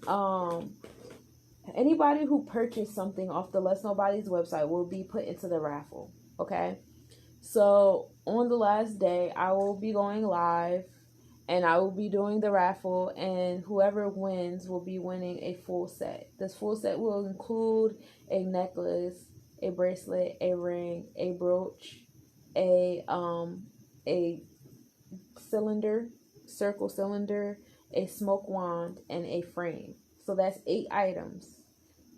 anybody who purchased something off the Let's Nobodies website will be put into the raffle. Okay. So on the last day, I will be going live, and I will be doing the raffle, and whoever wins will be winning a full set. This full set will include a necklace, a bracelet, a ring, a brooch, a circle cylinder, a smoke wand, and a frame. So that's 8 items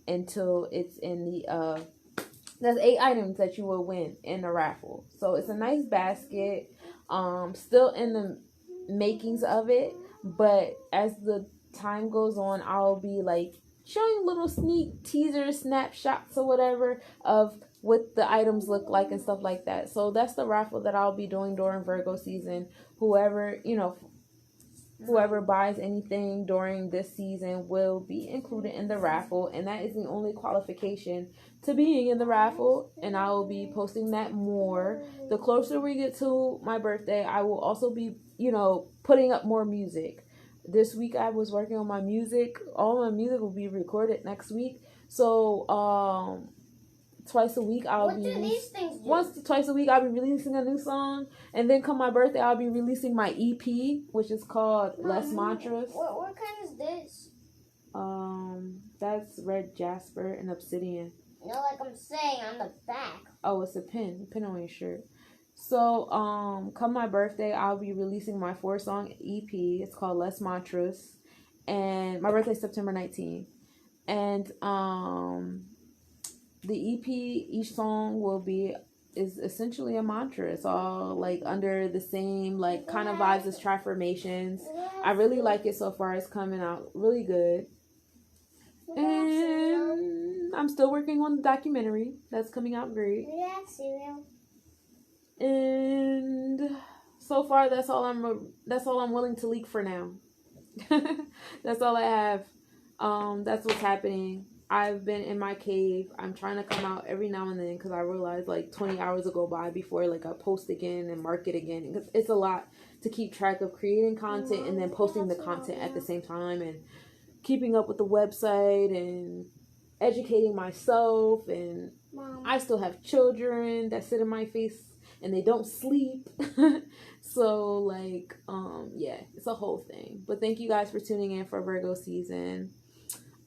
until it's in the that's 8 items that you will win in the raffle. So it's a nice basket. Still in the makings of it, but as the time goes on, I'll be like showing little sneak teasers, snapshots or whatever of what the items look like and stuff like that. So that's the raffle that I'll be doing during Virgo season. Whoever buys anything during this season will be included in the raffle, and that is the only qualification to being in the raffle. And I will be posting that more. The closer we get to my birthday, I will also be, putting up more music. This week I was working on my music. All my music will be recorded next week. So twice a week I'll be twice a week I'll be releasing a new song, and then come my birthday I'll be releasing my EP, which is called Less Mantras. What kind is this? That's red jasper and obsidian. Like I'm saying on the back. Oh, it's a pin on your shirt. So, come my birthday, I'll be releasing my 4-song EP. It's called Less Mantras. And my birthday is September 19th. And, the EP, each song is essentially a mantra. It's all, like, under the same, like, kind of vibes as Transformations. I really like it so far. It's coming out really good. And I'm still working on the documentary. That's coming out great. Yeah, cereal. And so far that's all I'm willing to leak for now. That's all I have. That's what's happening. I've been in my cave. I'm trying to come out every now and then because I realized like 20 hours will go by before like I post again and mark it again. Because it's a lot to keep track of creating content and then posting the content at the same time and keeping up with the website and educating myself. And I still have children that sit in my face and they don't sleep. So like, yeah, it's a whole thing. But thank you guys for tuning in for Virgo season.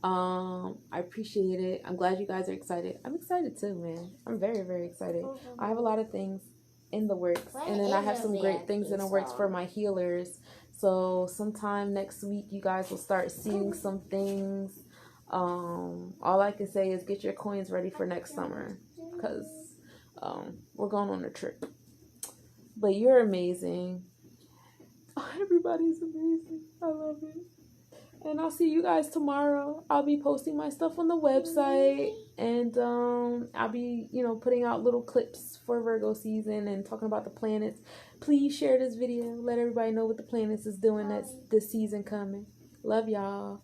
I appreciate it. I'm glad you guys are excited. I'm excited too, man. I'm very, very excited. I have a lot of things in the works, and then I have some great things in the works for my healers. So sometime next week, you guys will start seeing some things. All I can say is get your coins ready for next summer, because we're going on a trip. But you're amazing. Everybody's amazing. I love it. And I'll see you guys tomorrow. I'll be posting my stuff on the website. And I'll be, putting out little clips for Virgo season and talking about the planets. Please share this video. Let everybody know what the planets is doing that's this season coming. Love y'all.